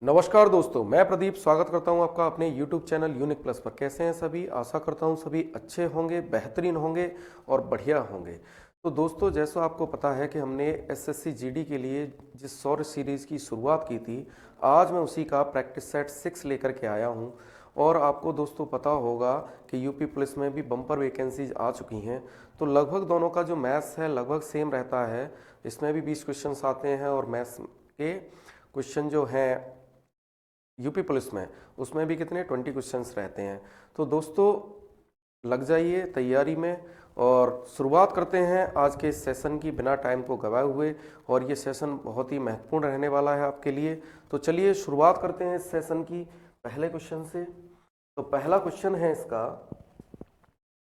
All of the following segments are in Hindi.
नमस्कार दोस्तों, मैं प्रदीप स्वागत करता हूं आपका अपने YouTube चैनल यूनिक प्लस पर। कैसे हैं सभी? आशा करता हूं सभी अच्छे होंगे, बेहतरीन होंगे और बढ़िया होंगे। तो दोस्तों, जैसा आपको पता है कि हमने एसएससी जीडी के लिए जिस सौर सीरीज़ की शुरुआत की थी, आज मैं उसी का प्रैक्टिस सेट 6 लेकर के आया हूं। और आपको दोस्तों पता होगा कि यूपी पुलिस में भी बम्पर वैकेंसीज आ चुकी हैं, तो लगभग दोनों का जो मैथ्स है लगभग सेम रहता है। इसमें भी 20 क्वेश्चन आते हैं और मैथ्स के क्वेश्चन जो हैं यूपी पुलिस में उसमें भी कितने 20 क्वेश्चंस रहते हैं। तो दोस्तों लग जाइए तैयारी में और शुरुआत करते हैं आज के इस सेशन की बिना टाइम को गवाए हुए। और ये सेशन बहुत ही महत्वपूर्ण रहने वाला है आपके लिए। तो चलिए शुरुआत करते हैं इस सेशन की पहले क्वेश्चन से। तो पहला क्वेश्चन है इसका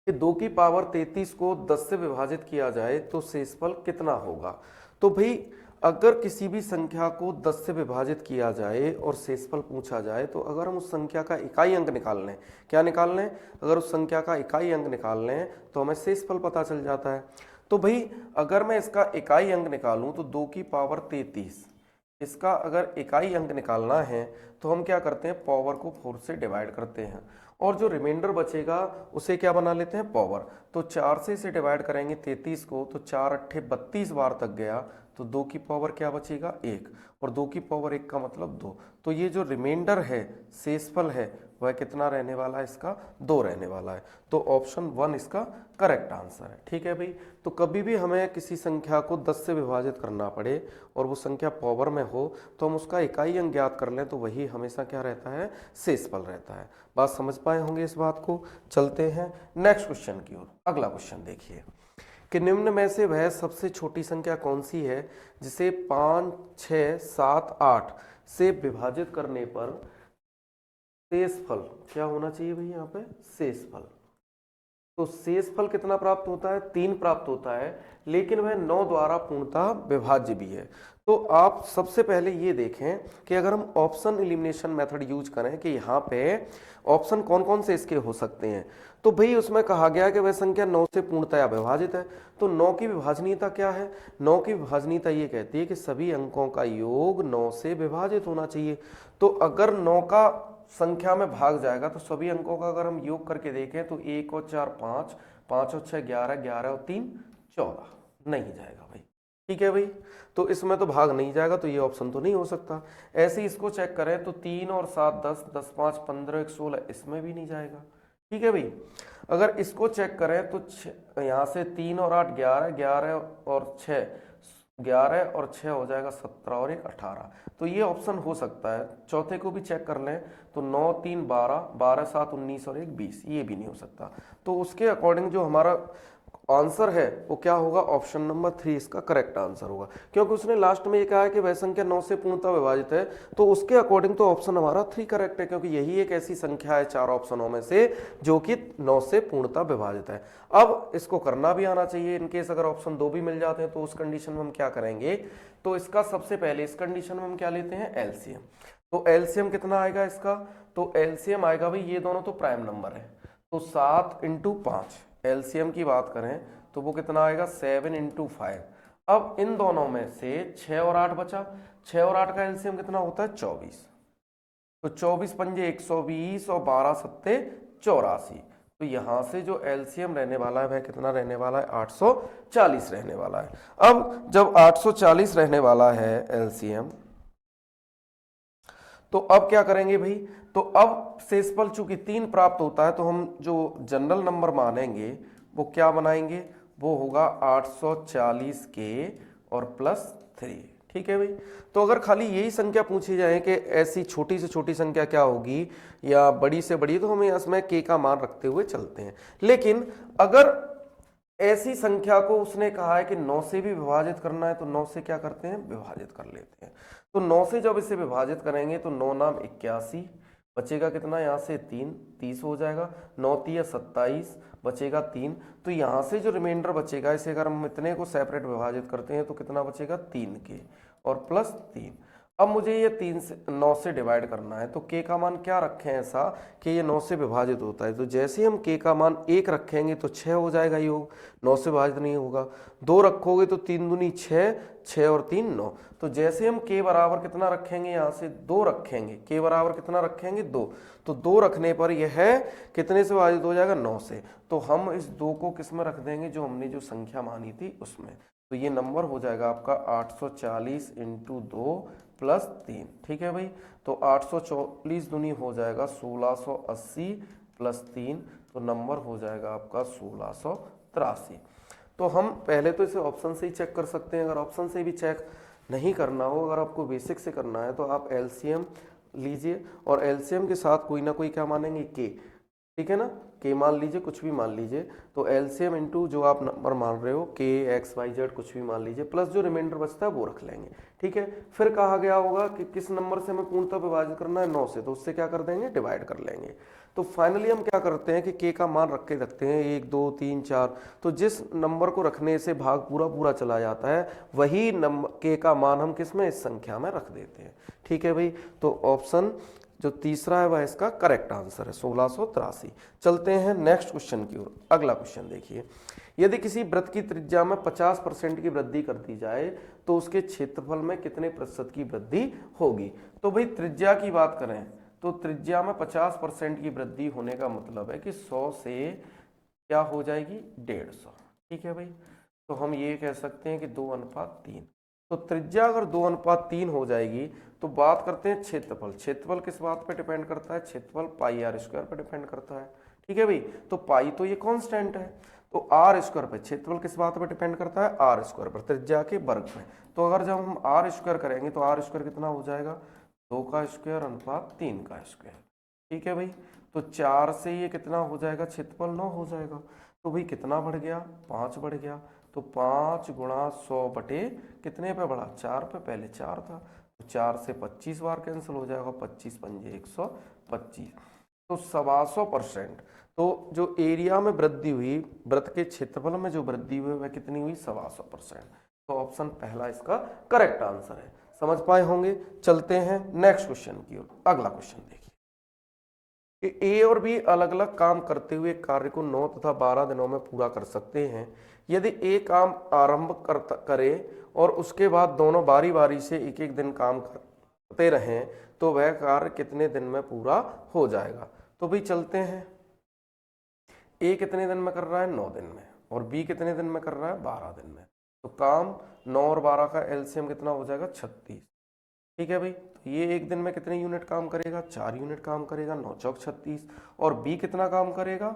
कि 2 की पावर 33 को 10 से विभाजित किया जाए तो शेषफल कितना होगा। तो भाई अगर किसी भी संख्या को 10 से विभाजित किया जाए और शेषफल पूछा जाए, तो अगर हम उस संख्या का इकाई अंक निकाल लें, क्या निकाल लें? अगर उस संख्या का इकाई अंक निकाल लें तो हमें शेषफल पता चल जाता है। तो भाई अगर मैं इसका इकाई अंक निकालूं तो 2 की पावर 33, इसका अगर इकाई अंक निकालना है तो हम क्या करते हैं, पावर को 4 से डिवाइड करते हैं और जो रिमाइंडर बचेगा उसे क्या बना लेते हैं, पावर। तो 4 से इसे डिवाइड करेंगे 33 को, तो 4 अट्ठे 32 बार तक गया, तो 2 की पावर क्या बचेगा, 1। और 2 की पावर 1 का मतलब 2। तो ये जो रिमाइंडर है, शेषफल है, वह कितना रहने वाला है, इसका 2 रहने वाला है। तो ऑप्शन 1 इसका करेक्ट आंसर है। ठीक है भाई। तो कभी भी हमें किसी संख्या को 10 से विभाजित करना पड़े और वो संख्या पावर में हो तो हम उसका इकाई अंक ज्ञात कर लें, तो वही हमेशा क्या रहता है, शेषफल रहता है। बात समझ पाए होंगे इस बात को। चलते हैं नेक्स्ट क्वेश्चन की ओर। अगला क्वेश्चन देखिए कि निम्न में से वह सबसे छोटी संख्या कौन सी है जिसे 5, 6, 7, 8 से विभाजित करने पर शेषफल क्या होना चाहिए भाई, यहाँ पे शेषफल। तो शेषफल कितना प्राप्त होता है, 3 प्राप्त होता है, लेकिन वह 9 द्वारा पूर्णतः विभाज्य भी है। तो आप सबसे पहले ये देखें कि अगर हम ऑप्शन एलिमिनेशन मेथड यूज करें कि यहाँ पे ऑप्शन कौन कौन से इसके हो सकते हैं, तो भाई उसमें कहा गया कि वह संख्या 9 से पूर्णतया विभाजित है। तो 9 की विभाजनीयता क्या है? 9 की विभाजनीयता ये कहती है कि सभी अंकों का योग 9 से विभाजित होना चाहिए। तो अगर 9 का संख्या में भाग जाएगा तो सभी अंकों का अगर हम योग करके देखें तो 1 और 4 5, 5 और 6 11, 11 और 3 14, नहीं जाएगा भाई। ठीक है भाई। तो इसमें तो भाग नहीं जाएगा, तो ये ऑप्शन तो नहीं हो सकता। ऐसे ही इसको चेक करें तो 3 और 7 10, 10 5 15, 1 16, इसमें भी नहीं जाएगा। ठीक है भाई। अगर इसको चेक करें तो यहाँ से 3 और 8 11, 11 और 6 11 और 6 हो जाएगा 17 और 1 18। तो ये ऑप्शन हो सकता है। चौथे को भी चेक कर लें तो 9 3 12, 12 7 19 और 1 20, ये भी नहीं हो सकता। तो उसके अकॉर्डिंग जो हमारा आंसर है वो क्या होगा, ऑप्शन नंबर 3 इसका करेक्ट आंसर होगा। क्योंकि उसने लास्ट में ये कहा है कि वह संख्या 9 से पूर्णतः विभाजित है, तो उसके अकॉर्डिंग तो ऑप्शन हमारा 3 करेक्ट है, क्योंकि यही एक ऐसी संख्या है 4 ऑप्शनों में से जो कि 9 से पूर्णतः विभाजित है। अब इसको करना भी आना चाहिए। इनकेस अगर ऑप्शन 2 भी मिल जाते हैं तो उस कंडीशन में हम क्या करेंगे, तो इसका सबसे पहले इस कंडीशन में हम क्या लेते हैं, एलसीएम। तो एलसीएम कितना आएगा इसका, तो एलसीएम आएगा भाई, ये दोनों तो प्राइम नंबर है, तो 7 × 5 एलसीएम की बात करें तो वो कितना आएगा, 7 × 5। अब इन दोनों में से 6 और 8 बचा, 6 और 8 का एलसीएम कितना होता है, 24। तो 24 पंजे 120 और 12 सत्ते 84। तो यहां से जो एलसीएम रहने वाला है वह कितना रहने वाला है, 840 रहने वाला है। अब जब 840 रहने वाला है एलसीएम, तो अब क्या करेंगे भाई, तो अब शेषफल चूंकि 3 प्राप्त होता है तो हम जो जनरल नंबर मानेंगे वो क्या बनाएंगे, वो होगा 840 के और +3। ठीक है भाई। तो अगर खाली यही संख्या पूछी जाए कि ऐसी छोटी से छोटी संख्या क्या होगी या बड़ी से बड़ी, तो हमें इसमें के का मान रखते हुए चलते हैं। लेकिन अगर ऐसी संख्या को उसने कहा है कि 9 से भी विभाजित करना है, तो 9 से क्या करते हैं, विभाजित कर लेते हैं। तो 9 से जब इसे विभाजित करेंगे तो 9 नाम 81, बचेगा कितना, यहाँ से 3, 30 हो जाएगा, 9 3 27, बचेगा 3। तो यहाँ से जो रिमाइंडर बचेगा, इसे अगर हम इतने को सेपरेट विभाजित करते हैं तो कितना बचेगा, 3 के और +3। अब मुझे ये 9 से डिवाइड करना है, तो k का मान क्या रखें ऐसा कि ये 9 से विभाजित होता है। तो जैसे ही हम k का मान 1 रखेंगे तो 6 हो जाएगा योग, 9 से विभाजित नहीं होगा। 2 रखोगे तो 3 दूनी 6, 6 और 3 9। तो जैसे हम k बराबर कितना रखेंगे, यहाँ से 2 रखेंगे, k बराबर कितना रखेंगे 2, तो 2 रखने पर यह कितने से विभाजित हो जाएगा, 9 से। तो हम इस 2 को किस में रख देंगे, जो हमने जो संख्या मानी थी उसमें। तो ये नंबर हो जाएगा आपका 840 इंटू 2 प्लस 3। ठीक है भाई, तो 840 दूनी हो जाएगा 1680 प्लस 3, तो नंबर हो जाएगा आपका 1683। तो हम पहले तो इसे ऑप्शन से ही चेक कर सकते हैं। अगर ऑप्शन से भी चेक नहीं करना हो, अगर आपको बेसिक से करना है, तो आप एलसीएम लीजिए और एलसीएम के साथ कोई ना कोई क्या मानेंगे, के। ठीक है ना, के मान लीजिए, कुछ भी मान लीजिए। तो एलसीएम इंटू जो आप नंबर मान रहे हो, के एक्स वाई जेड कुछ भी मान लीजिए, प्लस जो रिमाइंडर बचता है वो रख लेंगे। ठीक है, फिर कहा गया होगा कि किस नंबर से हमें पूर्णतः विभाजित करना है, 9 से, तो उससे क्या कर देंगे, डिवाइड कर लेंगे। तो फाइनली हम क्या करते हैं कि के का मान रख के रखते हैं 1 2 3 4। तो जिस नंबर को रखने से भाग पूरा पूरा चला जाता है, वही नंबर के का मान हम किस में, इस संख्या में रख देते हैं। ठीक है भाई, तो ऑप्शन जो तीसरा है वह इसका करेक्ट आंसर है, 1683। चलते हैं नेक्स्ट क्वेश्चन की ओर। अगला क्वेश्चन देखिए, यदि किसी वृत्त की त्रिज्या में 50% की वृद्धि कर दी जाए तो उसके क्षेत्रफल में कितने प्रतिशत की वृद्धि होगी। तो भाई त्रिज्या की बात करें तो त्रिज्या में 50% की वृद्धि होने का मतलब है कि 100 से क्या हो जाएगी, 150। ठीक है भाई, तो हम ये कह सकते हैं कि 2:3। तो त्रिज्या अगर 2:3 हो जाएगी तो बात करते हैं क्षेत्रफल। क्षेत्रफल किस बात पे डिपेंड करता है, क्षेत्रफल पाई आर स्क्वायर पे डिपेंड करता है। ठीक है भाई, तो पाई तो ये कांस्टेंट है, तो आर स्क्वायर पे, क्षेत्रफल किस बात पे डिपेंड करता है, आर स्क्वायर पर, त्रिज्या के वर्ग में। तो अगर जब हम आर स्क्वायर करेंगे तो आर स्क्वायर कितना हो जाएगा, 2 का स्क्वायर अनुपात 3 का स्क्वायर। ठीक है भाई, तो 4 से ये कितना हो जाएगा, क्षेत्रफल 9 हो जाएगा। तो भाई कितना बढ़ गया, 5 बढ़ गया। तो 5 गुणा 100 बटे कितने पे बढ़ा, 4 पे, पहले 4 था, तो 4 से 25 बार कैंसिल हो जाएगा, 25 पंजे 125। तो 125%। तो जो एरिया में वृद्धि हुई, वृत्त के क्षेत्रफल में जो वृद्धि हुई वह कितनी हुई, 125%। तो ऑप्शन पहला इसका करेक्ट आंसर है। समझ पाए होंगे। चलते हैं नेक्स्ट क्वेश्चन की ओर। अगला क्वेश्चन देखिए, ए और बी अलग अलग काम करते हुए कार्य को 9 तथा 12 दिनों में पूरा कर सकते हैं। यदि ए काम आरंभ करे और उसके बाद दोनों बारी बारी से एक एक दिन काम करते रहें तो वह कार्य कितने दिन में पूरा हो जाएगा। तो भाई चलते हैं, ए कितने दिन में कर रहा है, 9 दिन में, और बी कितने दिन में कर रहा है, 12 दिन में। तो काम 9 और 12 का एलसीएम कितना हो जाएगा, 36। ठीक है भाई, तो ये एक दिन में कितने यूनिट काम करेगा, 4 यूनिट काम करेगा, 9 चौक 36। और बी कितना काम करेगा,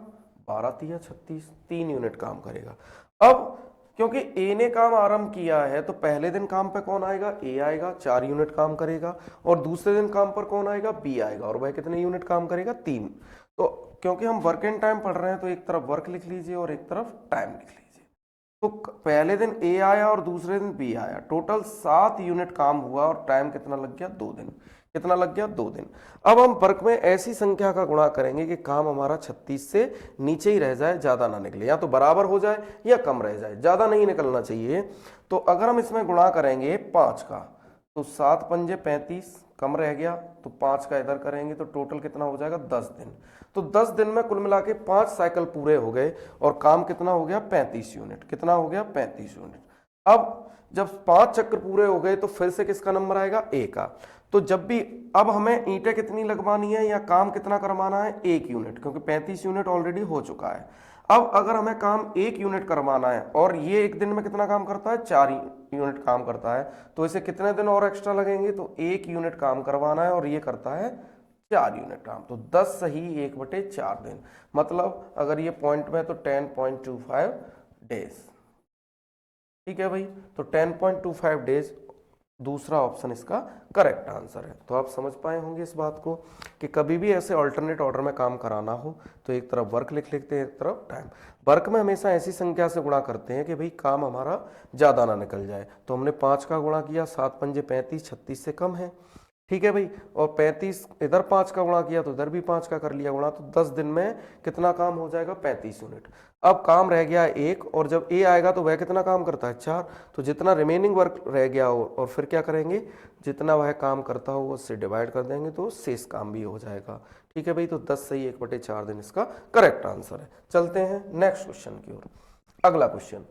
12 तिया 36, 3 यूनिट काम करेगा। अब क्योंकि ए ने काम आरंभ किया है तो पहले दिन काम पे कौन आएगा, ए आएगा, 4 यूनिट काम करेगा, और दूसरे दिन काम पर कौन आएगा, बी आएगा, और वह कितने यूनिट काम करेगा, 3। तो क्योंकि हम वर्क एंड टाइम पढ़ रहे हैं तो एक तरफ वर्क लिख लीजिए और एक तरफ टाइम लिख लीजिए। तो पहले दिन ए आया और दूसरे दिन बी आया, टोटल 7 यूनिट काम हुआ और टाइम कितना लग गया, 2 दिन। कितना लग गया, 2 दिन। अब हम वर्क में ऐसी संख्या का गुणा करेंगे कि काम हमारा 36 से नीचे ही रह जाए, ज्यादा ना निकले, या तो बराबर हो जाए या कम रह जाए, ज्यादा नहीं निकलना चाहिए। तो अगर हम इसमें गुणा करेंगे 5 का, तो 7 पंजे 35, कम रह गया, तो 5 का इधर करेंगे तो टोटल कितना हो जाएगा, 10 दिन। तो 10 दिन में कुल मिला के 5 साइकिल पूरे हो गए और काम कितना हो गया, 35 यूनिट। कितना हो गया, 35 यूनिट। अब जब 5 चक्र पूरे हो गए तो फिर से किसका नंबर आएगा, ए का। तो जब भी, अब हमें ईंटें कितनी लगवानी है या काम कितना करवाना है, 1 यूनिट, क्योंकि 35 यूनिट ऑलरेडी हो चुका है। अब अगर हमें काम 1 यूनिट करवाना है और ये एक दिन में कितना काम करता है, 4 यूनिट काम करता है, तो इसे कितने दिन और एक्स्ट्रा लगेंगे, तो 1 यूनिट काम करवाना है और ये करता है 4 यूनिट काम, तो 10 सही 1/4 दिन। मतलब अगर ये पॉइंट में तो 10.25 डेज। ठीक है भाई, तो 10.25 डेज दूसरा ऑप्शन इसका करेक्ट आंसर है। तो आप समझ पाए होंगे इस बात को कि कभी भी ऐसे अल्टरनेट ऑर्डर में काम कराना हो तो एक तरफ वर्क लिख लेते हैं, एक तरफ टाइम। वर्क में हमेशा ऐसी संख्या से गुणा करते हैं कि भाई काम हमारा ज़्यादा ना निकल जाए। तो हमने 5 का गुणा किया, 7 पंजे 35, 36 से कम है। ठीक है भाई। और 35 इधर 5 का गुणा किया तो इधर भी 5 का कर लिया गुणा, तो 10 दिन में कितना काम हो जाएगा? 35 यूनिट। अब काम रह गया एक, और जब ए आएगा तो वह कितना काम करता है? 4। तो जितना रिमेनिंग वर्क रह गया हो, और फिर क्या करेंगे, जितना वह काम करता हो उससे डिवाइड कर देंगे तो शेष काम भी हो जाएगा। ठीक है भाई, तो 10 सही 1/4 दिन इसका करेक्ट आंसर है। चलते हैं नेक्स्ट क्वेश्चन की ओर। अगला क्वेश्चन,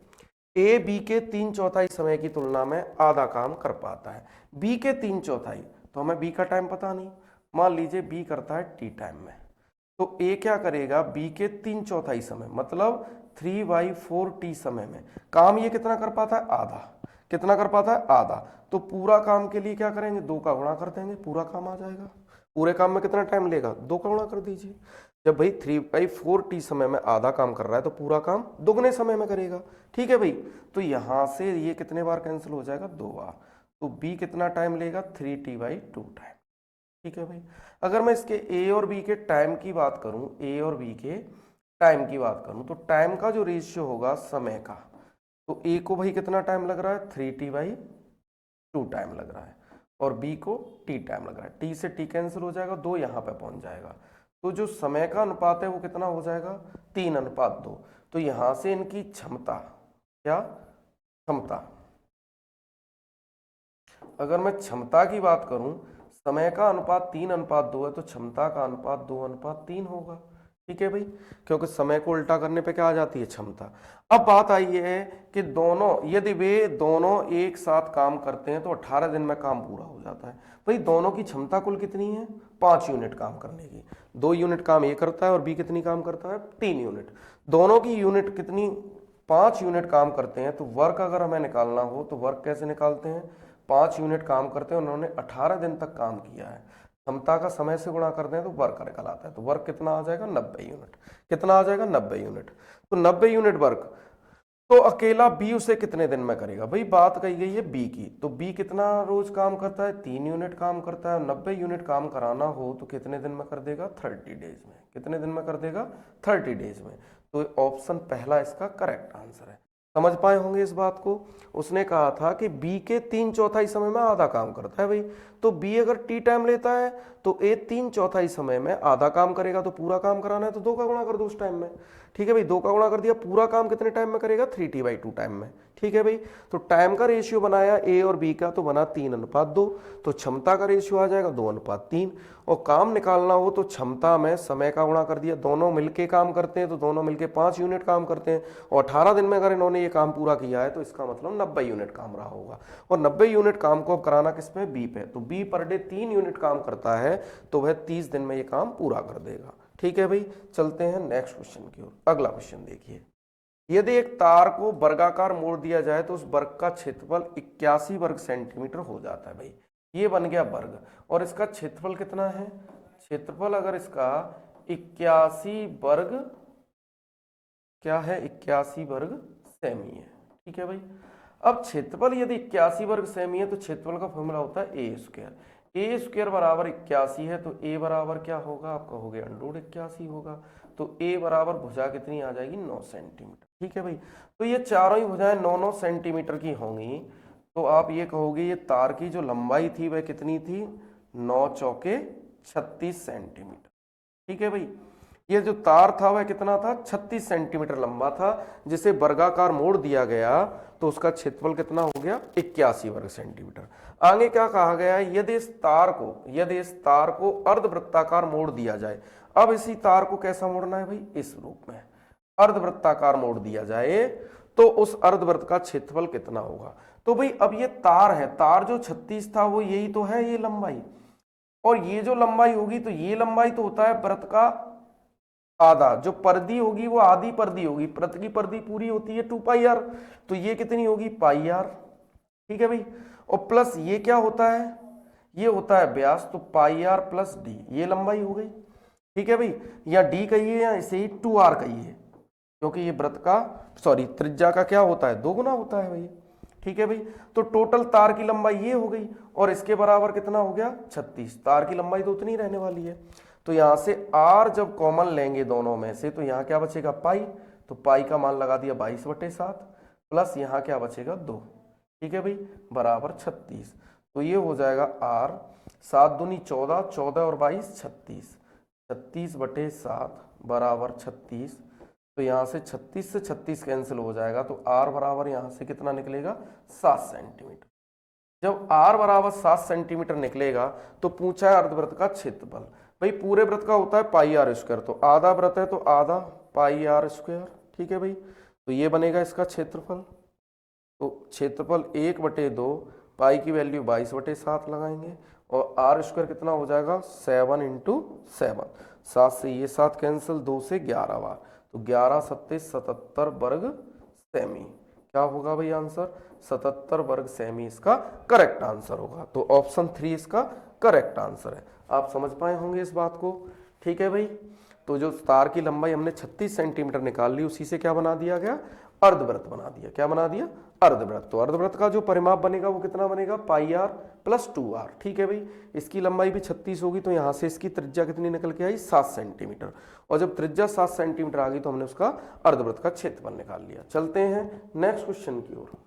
ए बी के 3/4 समय की तुलना में आधा काम कर पाता है। बी के 3/4, तो हमें बी का टाइम पता नहीं, मान लीजिए बी करता है टी टाइम में, तो ए क्या करेगा? बी के 3/4 समय मतलब 3/4 टी समय में काम ये कितना कर पाता है? आधा। कितना कर पाता है? आधा। तो पूरा काम के लिए क्या करेंगे? 2 का गुणा कर देंगे, पूरा काम आ जाएगा। पूरे काम में कितना टाइम लेगा? 2 का गुणा कर दीजिए। जब भाई 3/4 टी समय में आधा काम कर रहा है तो पूरा काम दुगने समय में करेगा। ठीक है भाई, तो यहां से ये कितने बार कैंसिल हो जाएगा? 2 बार। तो बी कितना टाइम लेगा? 3t/2 time. ठीक है भाई, अगर मैं इसके ए और बी के टाइम की बात करूं, ए और बी के टाइम की बात करूं, तो टाइम का जो रेशियो होगा समय का, तो ए को भाई कितना टाइम लग रहा है? 3t/2 टाइम लग रहा है, और बी को टी टाइम लग रहा है। टी से टी कैंसिल हो जाएगा, 2 यहाँ पे पहुंच जाएगा, तो जो समय का अनुपात है वो कितना हो जाएगा? 3:2। तो यहां से इनकी क्षमता, क्या क्षमता, अगर मैं क्षमता की बात करूं, समय का अनुपात 3:2 है, तो क्षमता का अनुपात 2:3 होगा। ठीक है भाई, क्योंकि समय को उल्टा करने पे क्या आ जाती है? क्षमता। अब बात आई है कि दोनों, यदि वे दोनों एक साथ काम करते हैं तो 18 दिन में काम पूरा हो जाता है। भाई दोनों की क्षमता कुल कितनी है? 5 यूनिट काम करने की। 2 यूनिट काम ए करता है और बी कितनी काम करता है? 3 यूनिट। दोनों की यूनिट कितनी? 5 यूनिट काम करते हैं। तो वर्क अगर हमें निकालना हो तो वर्क कैसे निकालते हैं? 5 यूनिट काम करते हैं, उन्होंने 18 दिन तक काम किया है, क्षमता का समय से गुणा करते हैं तो वर्क निकल आता है। तो वर्क कितना आ जाएगा? 90 यूनिट। कितना आ जाएगा? 90 यूनिट। तो 90 यूनिट वर्क, तो अकेला बी उसे कितने दिन में करेगा? भाई बात कही गई है बी की, तो बी कितना रोज काम करता है? 3 यूनिट काम करता है। 90 यूनिट काम कराना हो तो कितने दिन में कर देगा? 30 डेज में। कितने दिन में कर देगा? 30 डेज में। तो ऑप्शन पहला इसका करेक्ट आंसर है। समझ पाए होंगे इस बात को। उसने कहा था कि बी के 3/4 समय में आधा काम करता है भाई, तो बी अगर टी टाइम लेता है तो ए 3/4 समय में आधा काम करेगा, तो पूरा काम कराना है तो 2 का गुणा कर दो उस टाइम में। ठीक है भाई, 2 का गुणा कर दिया, पूरा काम कितने टाइम में करेगा? 3t/2 टाइम में। ठीक है भाई, तो टाइम का रेशियो बनाया ए और बी का, तो बना 3:2। तो क्षमता का रेशियो आ जाएगा 2:3। और काम निकालना हो तो क्षमता में समय का गुणा कर दिया, दोनों मिलके काम करते हैं तो दोनों मिलके 5 यूनिट काम करते हैं, और 18 दिन में अगर इन्होंने ये काम पूरा किया है तो इसका मतलब 90 यूनिट काम रहा होगा। और 90 यूनिट काम को अब कराना किस पे? बी पे। तो बी पर डे 3 यूनिट काम करता है, तो वह 30 दिन में ये काम पूरा कर देगा। ठीक है भाई, चलते हैं नेक्स्ट क्वेश्चन की ओर। अगला क्वेश्चन देखिए, यदि एक तार को वर्गाकार मोड़ दिया जाए तो उस वर्ग का क्षेत्रफल 81 वर्ग सेंटीमीटर हो जाता है। भाई ये बन गया वर्ग, और इसका क्षेत्रफल कितना है? क्षेत्रफल अगर इसका 81 वर्ग, क्या है? 81 वर्ग सेमी है। ठीक है भाई, अब क्षेत्रफल यदि 81 वर्ग सेमी है तो क्षेत्रफल का फॉर्मूला होता है ए स्क्वायर। ए स्क्वायर बराबर 81 है, तो ए बराबर क्या होगा? आपका हो गया √81 होगा। तो ए बराबर भुजा कितनी आ जाएगी? 9 सेंटीमीटर। ठीक है भाई, तो ये चारों ही भुजाएं 9-9 सेंटीमीटर की होंगी। तो आप ये कहोगे ये तार की जो लंबाई थी वह कितनी थी? 9 चौके 36 सेंटीमीटर। ठीक है भाई, ये जो तार था वह कितना था? 36 सेंटीमीटर लंबा था, जिसे वर्गाकार मोड़ दिया गया तो उसका क्षेत्रफल कितना हो गया? 81 वर्ग सेंटीमीटर। आगे क्या कहा गया है? यदि इस तार को अर्धवृत्ताकार मोड़ दिया जाए। अब इसी तार को कैसा मोड़ना है भाई? इस रूप में अर्धवृत्ताकार मोड़ दिया जाए तो उस अर्धवृत्त का क्षेत्रफल कितना होगा? तो भाई अब ये तार है, तार जो 36 था वो यही तो है ये लंबाई, और ये जो लंबाई होगी तो ये लंबाई तो होता है वृत्त का आधा, जो परिधि होगी वो आधी परिधि होगी, वृत्त की परिधि पूरी होती है 2πr, तो ये कितनी होगी? πr। ठीक है भाई, और प्लस ये क्या होता है? ये होता है व्यास, तो πr प्लस d, ये लंबाई हो गई। ठीक है भाई, या d कहिए या इसे ही 2r कहिए, क्योंकि ये वृत्त का त्रिज्या का क्या होता है? 2 गुना होता है भाई। ठीक है भाई, तो टोटल तार की लंबाई ये हो गई, और इसके बराबर कितना हो गया? 36। तार की लंबाई तो उतनी रहने वाली है, तो यहां से r जब कॉमन लेंगे दोनों में से तो यहां क्या बचेगा? पाई, तो पाई का मान लगा दिया 22/7, प्लस यहां क्या बचेगा? 2। ठीक है भाई, बराबर 36। तो ये हो जाएगा r 7 दूनी 14, 14 और 22 36, 36/7 बराबर 36। तो यहाँ से 36 से 36 कैंसिल हो जाएगा, तो r बराबर यहाँ से कितना निकलेगा 7 सेंटीमीटर। जब r बराबर 7 सेंटीमीटर निकलेगा तो पूछा है अर्धवृत्त का क्षेत्रफल। भाई पूरे वृत्त का होता है पाई आर स्क्वायर, तो आधा वृत्त है तो आधा पाई आर स्क्वायर, ठीक है भाई। तो ये बनेगा इसका क्षेत्रफल। तो क्षेत्रफल 1/2, पाई की वैल्यू 22/7 लगाएंगे और आर स्क्वायर कितना हो जाएगा 7 × 7। 7 से ये 7 कैंसिल, 2 से 11 बार, तो 11 7 77 वर्ग सेमी। क्या होगा भाई आंसर 77 वर्ग सेमी इसका करेक्ट आंसर होगा। तो ऑप्शन 3 इसका करेक्ट आंसर है। आप समझ पाए होंगे इस बात को, ठीक है भाई। तो जो तार की लंबाई हमने 36 सेंटीमीटर निकाल ली, उसी से क्या बना दिया गया अर्धवृत्त बना दिया। क्या बना दिया अर्धवृत्त। तो अर्धवृत्त का जो परिमाप बनेगा वो कितना बनेगा पाई आर प्लस 2r, ठीक है भाई। इसकी लंबाई भी 36 होगी, तो यहाँ से इसकी त्रिज्या कितनी निकल के आई 7 सेंटीमीटर। और जब त्रिज्या 7 सेंटीमीटर आ गई तो हमने उसका अर्धवृत्त का क्षेत्रफल निकाल लिया। चलते हैं नेक्स्ट क्वेश्चन की ओर।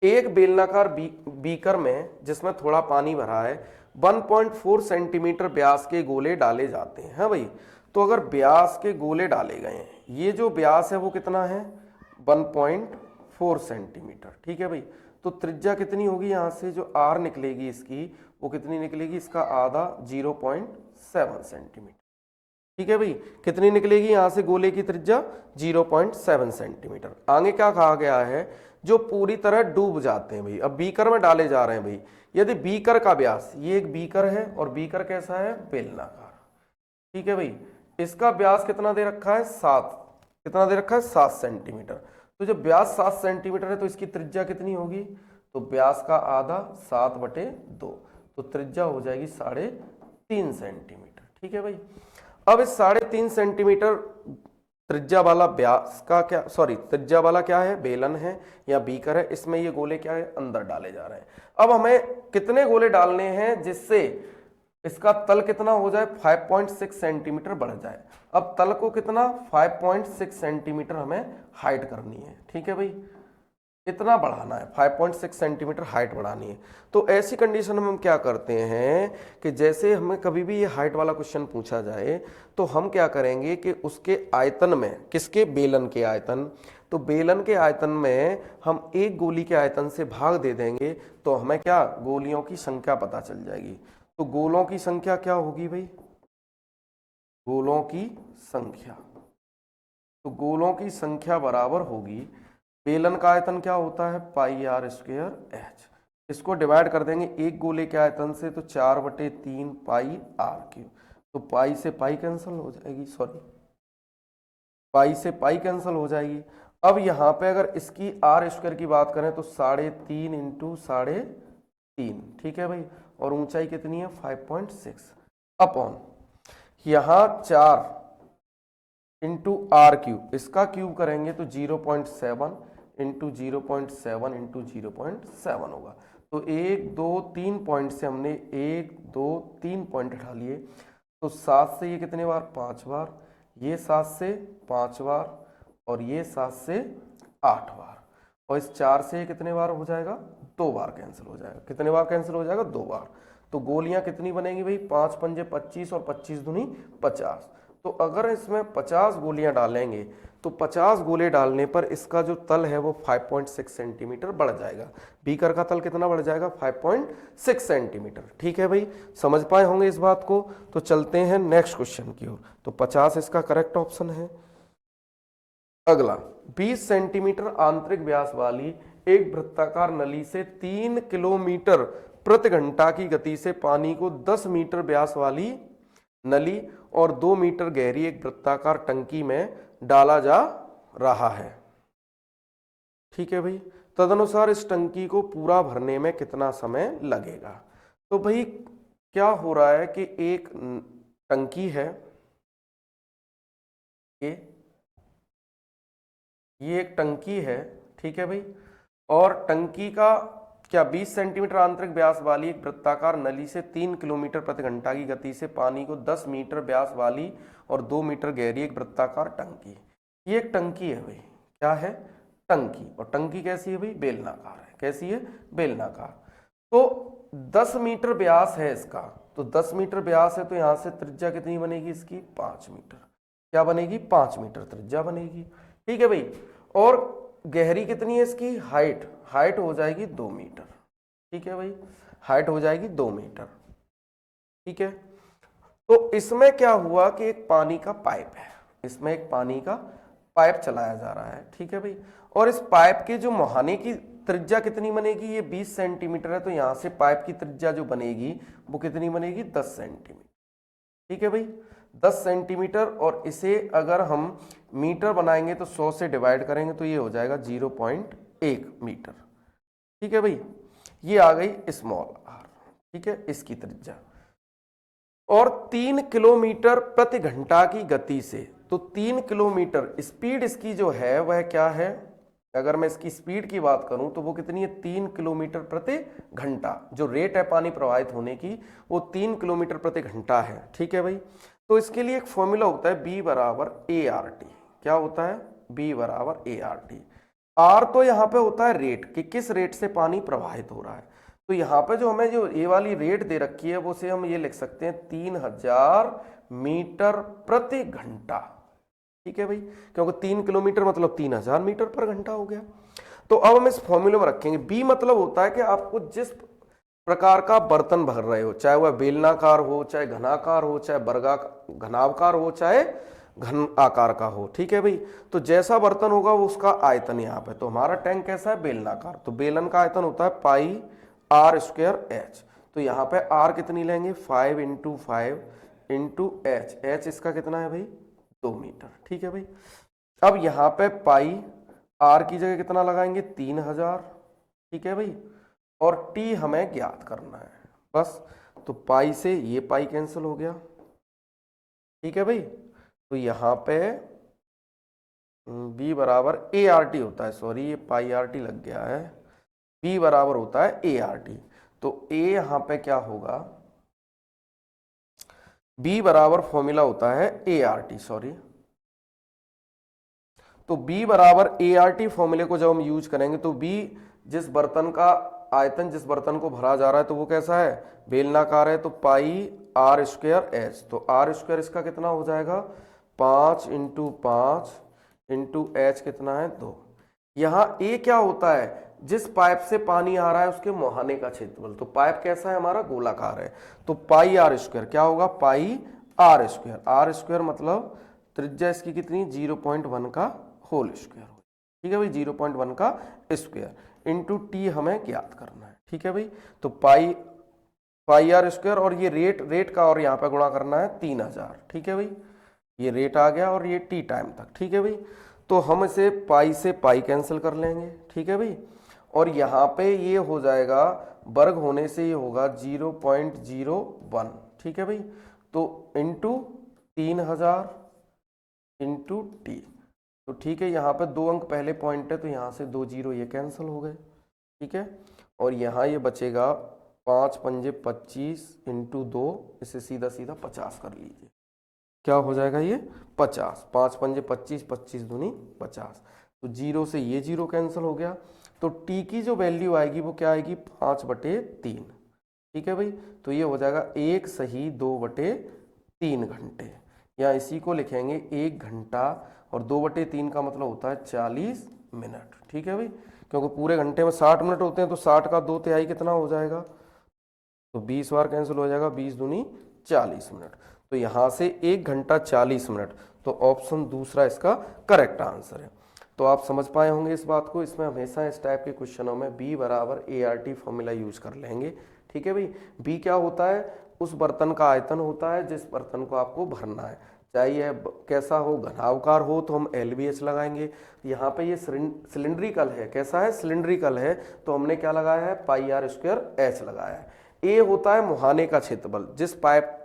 एक बेलनाकार बीकर में जिसमें थोड़ा पानी भरा है 1.4 सेंटीमीटर व्यास के गोले डाले जाते हैं भाई। तो अगर व्यास के गोले डाले गए हैं, ये जो व्यास है वो कितना है 1.4 सेंटीमीटर, ठीक है भाई। तो त्रिज्या कितनी होगी, यहाँ से जो r निकलेगी इसकी वो कितनी निकलेगी, इसका आधा 0.7 सेंटीमीटर, ठीक है भाई। कितनी निकलेगी यहाँ से गोले की त्रिज्या 0.7 सेंटीमीटर। आगे क्या कहा गया है, जो पूरी तरह डूब जाते हैं भाई। अब बीकर में डाले जा रहे हैं भाई। यदि बीकर का व्यास, ये एक बीकर है और बीकर कैसा है बेलनाकार, ठीक है भाई। इसका व्यास कितना दे रखा है 7, कितना दे रखा है 7 सेंटीमीटर। तो जब व्यास 7 सेंटीमीटर है तो इसकी त्रिज्या कितनी होगी, तो व्यास का आधा 7/2, तो त्रिज्या हो जाएगी 3.5 सेंटीमीटर, ठीक है भाई। अब इस 3.5 सेंटीमीटर त्रिज्या वाला व्यास का क्या, सॉरी त्रिज्या वाला क्या है बेलन है या बीकर है, इसमें ये गोले क्या है अंदर डाले जा रहे हैं। अब हमें कितने गोले डालने हैं जिससे इसका तल कितना हो जाए 5.6 सेंटीमीटर बढ़ जाए। अब तल को कितना 5.6 सेंटीमीटर हमें हाइट करनी है, ठीक है भाई। इतना बढ़ाना है, 5.6 सेंटीमीटर हाइट बढ़ानी है। तो ऐसी कंडीशन में हम क्या करते हैं कि जैसे हमें कभी भी ये हाइट वाला क्वेश्चन पूछा जाए तो हम क्या करेंगे कि उसके आयतन में, किसके बेलन के आयतन, तो बेलन के आयतन में हम एक गोली के आयतन से भाग दे देंगे तो हमें क्या गोलियों की संख्या पता चल जाएगी। तो गोलों की संख्या क्या होगी भाई, गोलों की संख्या, तो गोलों की संख्या बराबर होगी बेलन का आयतन क्या होता है पाई आर स्क्वायर एच। इसको डिवाइड कर देंगे एक गोले के आयतन से, तो 4/3 पाई आर क्यूब। तो पाई से पाई कैंसिल हो जाएगी, सॉरी पाई से पाई कैंसिल हो जाएगी। अब यहाँ पे अगर इसकी आर स्क्वायर की बात करें तो 3.5 × 3.5, ठीक है भाई। और ऊंचाई कितनी है 5.6 अपॉन यहाँ 4 × r³, इसका क्यूब करेंगे तो 0.7 × 0.7 × 0.7 होगा। तो 1 2 3 पॉइंट से हमने 1 2 3 पॉइंट उठा लिए। तो 7 से ये कितने बार 5 बार, ये 7 से 5 बार और ये 7 से 8 बार, और इस 4 से कितने बार हो जाएगा 2 बार कैंसिल हो जाएगा। कितने बार कैंसिल हो जाएगा 2 बार। तो गोलियां कितनी बनेंगी भाई 5 पंजे 25 और 25 दूनी 50। तो अगर इसमें 50 गोलियां डालेंगे तो 50 गोले डालने पर इसका जो तल है वो 5.6 सेंटीमीटर बढ़ जाएगा। बीकर का तल कितना बढ़ जाएगा 5.6 सेंटीमीटर, ठीक है भाई। समझ पाए होंगे इस बात को। तो चलते हैं नेक्स्ट क्वेश्चन की ओर। तो 50 इसका करेक्ट ऑप्शन है। अगला 20 सेंटीमीटर आंतरिक व्यास वाली एक वृत्ताकार नली से 3 किलोमीटर प्रति घंटा की गति से पानी को 10 मीटर व्यास वाली नली और 2 मीटर गहरी एक वृत्ताकार टंकी में डाला जा रहा है, ठीक है भाई। तदनुसार इस टंकी को पूरा भरने में कितना समय लगेगा। तो भाई क्या हो रहा है कि एक टंकी है, ये एक टंकी है, ठीक है भाई। और टंकी का क्या 20 सेंटीमीटर आंतरिक व्यास वाली एक वृत्ताकार नली से 3 किलोमीटर प्रति घंटा की गति से पानी को 10 मीटर व्यास वाली और 2 मीटर गहरी एक वृत्ताकार टंकी। ये एक टंकी है भाई, क्या है टंकी। और टंकी कैसी है भाई बेलनाकार है। कैसी है बेलनाकार। तो 10 मीटर व्यास है इसका, तो 10 मीटर व्यास है तो यहां से त्रिज्या कितनी बनेगी इसकी 5 मीटर। क्या बनेगी 5 मीटर त्रिज्या बनेगी। ठीक है भाई। और गहरी कितनी है इसकी, हाइट हो जाएगी 2 मीटर। ठीक है भाई, हाइट हो जाएगी 2 मीटर। ठीक है। तो इसमें क्या हुआ कि एक पानी का पाइप है, इसमें एक पानी का पाइप चलाया जा रहा है। ठीक है भाई। और इस पाइप के जो मुहाने की त्रिज्या कितनी बनेगी, ये 20 सेंटीमीटर है, तो यहां से पाइप की त्रिज्या जो बनेगी वो कितनी बनेगी 10 सेंटीमीटर। ठीक है भाई, 10 सेंटीमीटर। और इसे अगर हम मीटर बनाएंगे तो 100 से डिवाइड करेंगे तो ये हो जाएगा 0.1 मीटर। ठीक है भाई, ये आ गई स्मॉल आर। ठीक है, इसकी त्रिज्या। और 3 किलोमीटर प्रति घंटा की गति से, तो 3 किलोमीटर स्पीड इसकी जो है वह क्या है, अगर मैं इसकी स्पीड की बात करूं तो वो कितनी है 3 किलोमीटर प्रति घंटा। जो रेट है पानी प्रवाहित होने की वो 3 किलोमीटर प्रति घंटा है। ठीक है भाई। तो इसके लिए एक फॉर्मूला होता है B बराबर ART। क्या होता है, B बराबर ART। आर तो यहाँ पे होता है रेट, कि किस रेट से पानी प्रवाहित हो रहा है। तो यहाँ पे जो हमें जो ये वाली रेट दे रखी है वो से हम ये लिख सकते हैं 3000 मीटर प्रति घंटा। ठीक है भाई, क्योंकि 3 किलोमीटर मतलब 3000 मीटर पर घंटा हो गया। तो अब हम इस फॉर्मूले में रखेंगे। बी मतलब होता है कि आपको जिस प्रकार का बर्तन भर रहे हो, चाहे वह बेलनाकार हो, चाहे घनाकार हो, चाहे घनावकार हो, चाहे घन आकार का हो। ठीक है भाई। तो जैसा बर्तन होगा वो उसका आयतन यहाँ पे, तो हमारा टैंक कैसा है बेलनाकार, तो बेलन का आयतन होता है पाई आर स्क्वायर एच। तो यहाँ पे आर कितनी लेंगे 5 × 5 × एच। एच इसका कितना है भाई 2 मीटर। ठीक है भाई। अब यहाँ पे पाई आर की जगह कितना लगाएंगे 3000। ठीक है भाई। और टी हमें ज्ञात करना है बस। तो पाई से ये पाई कैंसिल हो गया। ठीक है भाई। तो यहाँ पे B बराबर ART होता है, सॉरी ये पाई आर टी लग गया है। B बराबर होता है ART। तो A यहाँ पे क्या होगा, B बराबर फॉर्मूला होता है ART, सॉरी। तो B बराबर ART फॉर्मूले को जब हम यूज करेंगे तो B जिस बर्तन का आयतन, जिस बर्तन को भरा जा रहा है तो वो कैसा है बेलनाकार है, तो पाई आर स्क्वायर एच। तो आर स्क्वायर इसका कितना हो जाएगा 5 × 5 × एच कितना है 2। यहाँ ए क्या होता है, जिस पाइप से पानी आ रहा है उसके मुहाने का क्षेत्रफल। तो पाइप कैसा है हमारा गोलाकार है, तो पाई आर स्क्वायर क्या होगा पाई आर स्क्वायर। आर स्क्वायर मतलब त्रिज्या इसकी कितनी 0.1 का होल स्क्वायर। ठीक है भाई, 0.1 का स्क्वायर इंटू टी हमें ज्ञात करना है। ठीक है भाई। तो पाई आर स्क्वायर और ये रेट का और यहाँ पे गुणा करना है 3000। ठीक है भाई, ये रेट आ गया और ये टी टाइम तक। ठीक है भाई। तो हम इसे पाई से पाई कैंसिल कर लेंगे। ठीक है भाई। और यहाँ पे ये हो जाएगा वर्ग होने से ये होगा 0.01। ठीक है भाई। तो इंटू 3000 इंटू टी। तो ठीक है, यहाँ पे 2 अंक पहले पॉइंट है तो यहाँ से 2 0 ये कैंसिल हो गए। ठीक है। और यहाँ ये बचेगा 5 × 5 = 25 × 2, इसे सीधा सीधा 50 कर लीजिए। क्या हो जाएगा ये 50। 5 × 5 = 25, 25 दूनी 50। तो 0 से ये 0 कैंसिल हो गया। तो टी की जो वैल्यू आएगी वो क्या आएगी 5/3। ठीक है भाई। तो ये हो जाएगा 1 सही 2/3 घंटे, या इसी को लिखेंगे 1 घंटा और 2/3 का मतलब होता है 40 मिनट। ठीक है भाई, क्योंकि पूरे घंटे में 60 मिनट होते हैं तो 60 का 2/3 कितना हो जाएगा, तो 20 बार कैंसिल हो जाएगा, 20 दूनी 40 मिनट। तो यहाँ से 1 घंटा 40 मिनट, तो ऑप्शन दूसरा इसका करेक्ट आंसर है। तो आप समझ पाए होंगे इस बात को। इसमें हमेशा इस टाइप के क्वेश्चनों में B बराबर ART फॉर्मूला यूज कर लेंगे। ठीक है भाई। B क्या होता है, उस बर्तन का आयतन होता है जिस बर्तन को आपको भरना है, चाहे यह कैसा हो घनावकार हो तो हम LBH लगाएंगे। यहाँ पे ये सिलिंड्रिकल है, कैसा है सिलिंड्रिकल है, तो हमने क्या लगाया है पाई आर स्क्वायर एच लगाया है। ए होता है मुहाने का क्षेत्रफल, जिस पाइप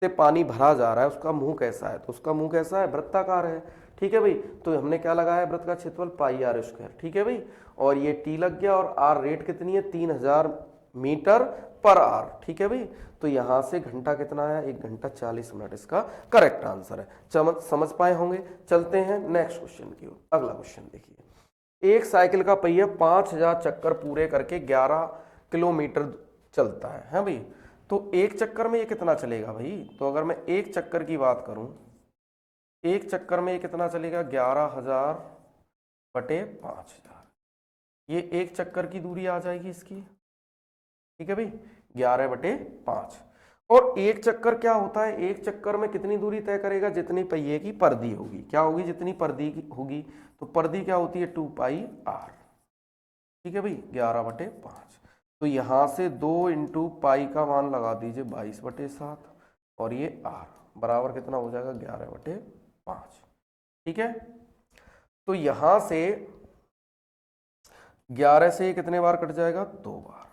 से पानी भरा जा रहा है उसका मुंह कैसा है, तो उसका मुंह कैसा है वृत्ताकार है। ठीक है भाई। तो हमने क्या लगाया है वृत्त का क्षेत्रफल पाई आर स्क्वायर। ठीक है भाई। और ये टी लग गया और आर रेट कितनी है 3000 मीटर पर आर। ठीक है भाई। तो यहां से घंटा कितना है 1 घंटा 40 मिनट इसका करेक्ट आंसर है। समझ पाए होंगे। चलते हैं नेक्स्ट क्वेश्चन की ओर। अगला क्वेश्चन देखिए, एक साइकिल का पहिया 5000 चक्कर पूरे करके 11 किलोमीटर चलता है भाई। तो एक चक्कर में ये कितना चलेगा भाई? तो अगर मैं एक चक्कर की बात करूं, एक चक्कर में ये कितना चलेगा? 11,000 बटे 5,000। ये एक चक्कर की दूरी आ जाएगी इसकी, ठीक है भाई, 11 बटे 5। और एक चक्कर क्या होता है? एक चक्कर में कितनी दूरी तय करेगा? जितनी पहिए की परिधि होगी। क्या होगी? जितनी परिधि होगी। तो परिधि क्या होती है? 2πr, ठीक है भाई, 11 बटे 5। तो यहां से 2 इंटू पाई का मान लगा दीजिए 22 बटे 7, और ये r बराबर कितना हो जाएगा? 11 बटे 5, ठीक है। तो यहां से 11 से कितने बार कट जाएगा? 2 बार,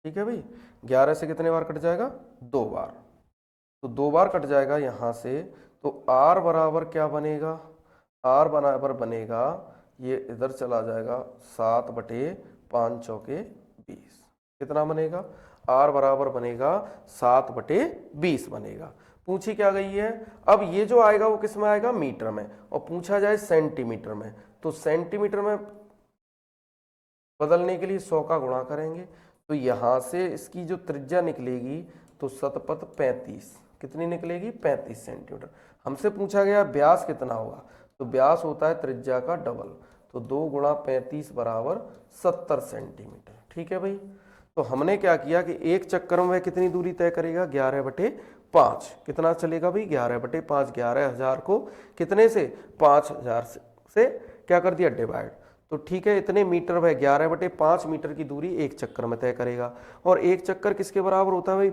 ठीक है भाई। 11 से कितने बार कट जाएगा? 2 बार। तो 2 बार कट जाएगा यहां से। तो r बराबर क्या बनेगा? r बराबर बनेगा, ये इधर चला जाएगा 7 बटे 5 चौके 20। कितना बनेगा? r बराबर बनेगा 7 बटे 20 बनेगा। पूछी क्या गई है? अब ये जो आएगा वो किस में आएगा? मीटर में। और पूछा जाए सेंटीमीटर में, तो सेंटीमीटर में बदलने के लिए 100 का गुणा करेंगे। तो यहां से इसकी जो त्रिज्या निकलेगी तो शतपथ 35, कितनी निकलेगी? 35 सेंटीमीटर। हमसे पूछा गया व्यास कितना होगा, तो व्यास होता है त्रिज्या का डबल। तो 2 गुणा 35 बराबर 70 सेंटीमीटर, ठीक है भाई। तो हमने क्या किया कि एक चक्कर में कितनी दूरी तय करेगा? 11 बटे 5। कितना चलेगा भाई? 11 बटे 5। 11,000 को कितने से? 5,000 से क्या कर दिया? डिवाइड। तो ठीक है, इतने मीटर है, 11 बटे 5 मीटर की दूरी एक चक्कर में तय करेगा। और एक चक्कर किसके बराबर होता है भाई?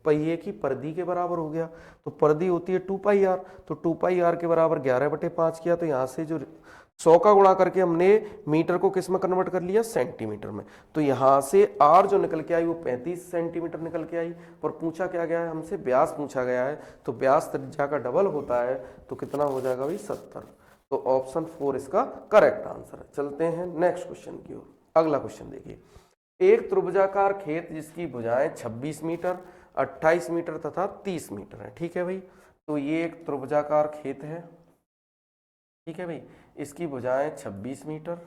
पहिए की परिधि के बराबर हो गया। तो परिधि होती है 2πr, तो 2πr के बराबर 11 बटे 5 किया। तो यहाँ से जो 100 का गुणा करके हमने मीटर को किस में कन्वर्ट कर लिया? सेंटीमीटर में। तो यहाँ से r जो निकल के आई वो 35 सेंटीमीटर निकल के आई। और पूछा क्या गया है हमसे? व्यास पूछा गया है। तो व्यास त्रिज्या का डबल होता है, तो कितना हो जाएगा भाई? 70। तो ऑप्शन 4 इसका करेक्ट आंसर है। चलते हैं नेक्स्ट क्वेश्चन की ओर। अगला क्वेश्चन देखिए, एक त्रिभुजाकार खेत जिसकी भुजाएं 26 मीटर, 28 मीटर तथा 30 मीटर है, ठीक है भाई। तो ये एक त्रिभुजाकार खेत है, ठीक है भाई। इसकी भुजाएं 26 मीटर,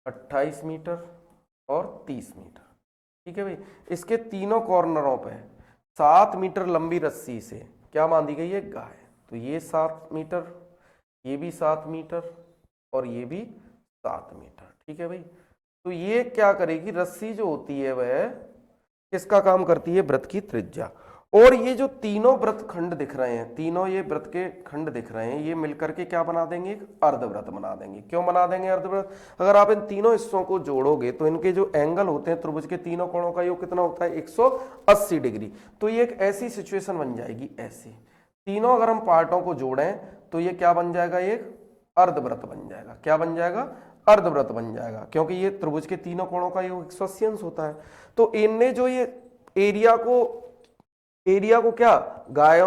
28 मीटर और 30 मीटर, ठीक है भाई। इसके तीनों कॉर्नरों पे 7 मीटर लंबी रस्सी से क्या बांधी गई है? गाय। तो ये 7 मीटर, ये भी 7 मीटर और ये भी 7 मीटर, ठीक है भाई। तो ये क्या करेगी? रस्सी जो होती है वह किसका काम करती है? वृत्त की त्रिज्या। और ये जो तीनों वृत्त खंड दिख रहे हैं, तीनों ये वृत्त के खंड दिख रहे हैं, ये मिलकर के क्या बना देंगे? एक अर्धवृत्त बना देंगे। क्यों बना देंगे अर्धवृत्त? अगर आप इन तीनों हिस्सों को जोड़ोगे तो इनके जो एंगल होते हैं त्रिभुज के तीनों कोणों का योग कितना होता है? 180 डिग्री। तो ये एक ऐसी सिचुएशन बन जाएगी, ऐसी तीनों अगर हम पार्टों को जोड़ें तो ये क्या बन जाएगा? एक अर्धवृत्त बन जाएगा। क्या बन जाएगा? अर्धवृत्त बन जाएगा, क्योंकि ये त्रिभुज के तीनों कोणों का योग 180 अंश होता है। तो इनने जो ये एरिया को क्या गाय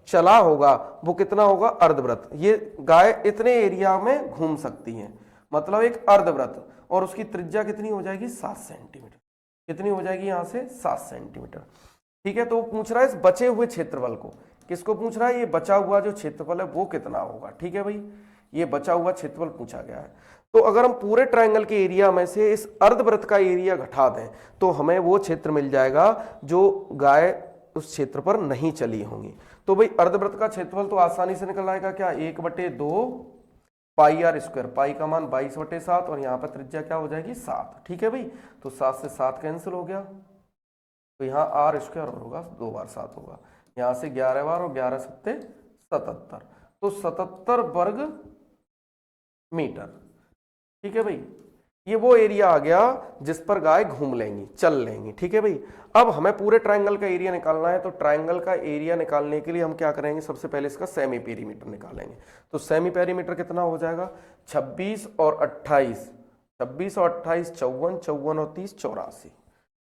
चला होगा वो कितना होगा? अर्धवृत्त। ये गाय इतने एरिया में घूम सकती है, मतलब एक अर्धवृत्त। और उसकी त्रिज्या कितनी हो जाएगी? 7 सेंटीमीटर। कितनी हो जाएगी? यहां से 7 सेंटीमीटर, ठीक है। तो पूछ रहा है इस बचे हुए क्षेत्रफल को। किसको पूछ रहा है? ये बचा हुआ जो क्षेत्रफल है वो कितना होगा, ठीक है भाई। ये बचा हुआ क्षेत्रफल पूछा गया है। तो अगर हम पूरे ट्रायंगल के एरिया में से इस अर्धवृत्त का एरिया घटा दें तो हमें वो क्षेत्र मिल जाएगा जो गाय उस क्षेत्र पर नहीं चली होंगी। तो भाई अर्धवृत्त का क्षेत्रफल तो आसानी से निकल आएगा। क्या? 1/2 पाई आर स्क्वायर। पाई का मान 22 बटे 7 और यहाँ पर त्रिज्या क्या हो जाएगी? 7, ठीक है भाई। तो 7 से 7 कैंसिल हो गया, तो यहाँ आर स्क्वायर होगा, 2 बार 7 होगा। यहाँ से 11 बार और 11 सत्ते 77, तो 77 वर्ग मीटर, ठीक है भाई। ये वो एरिया आ गया जिस पर गाय घूम लेंगी, चल लेंगी, ठीक है भाई। अब हमें पूरे ट्रायंगल का एरिया निकालना है। तो ट्रायंगल का एरिया निकालने के लिए हम क्या करेंगे? सबसे पहले इसका सेमी पेरीमीटर निकालेंगे। तो सेमी पेरीमीटर कितना हो जाएगा? 26 और 28, 26 और 28 54, 54 और 30 84,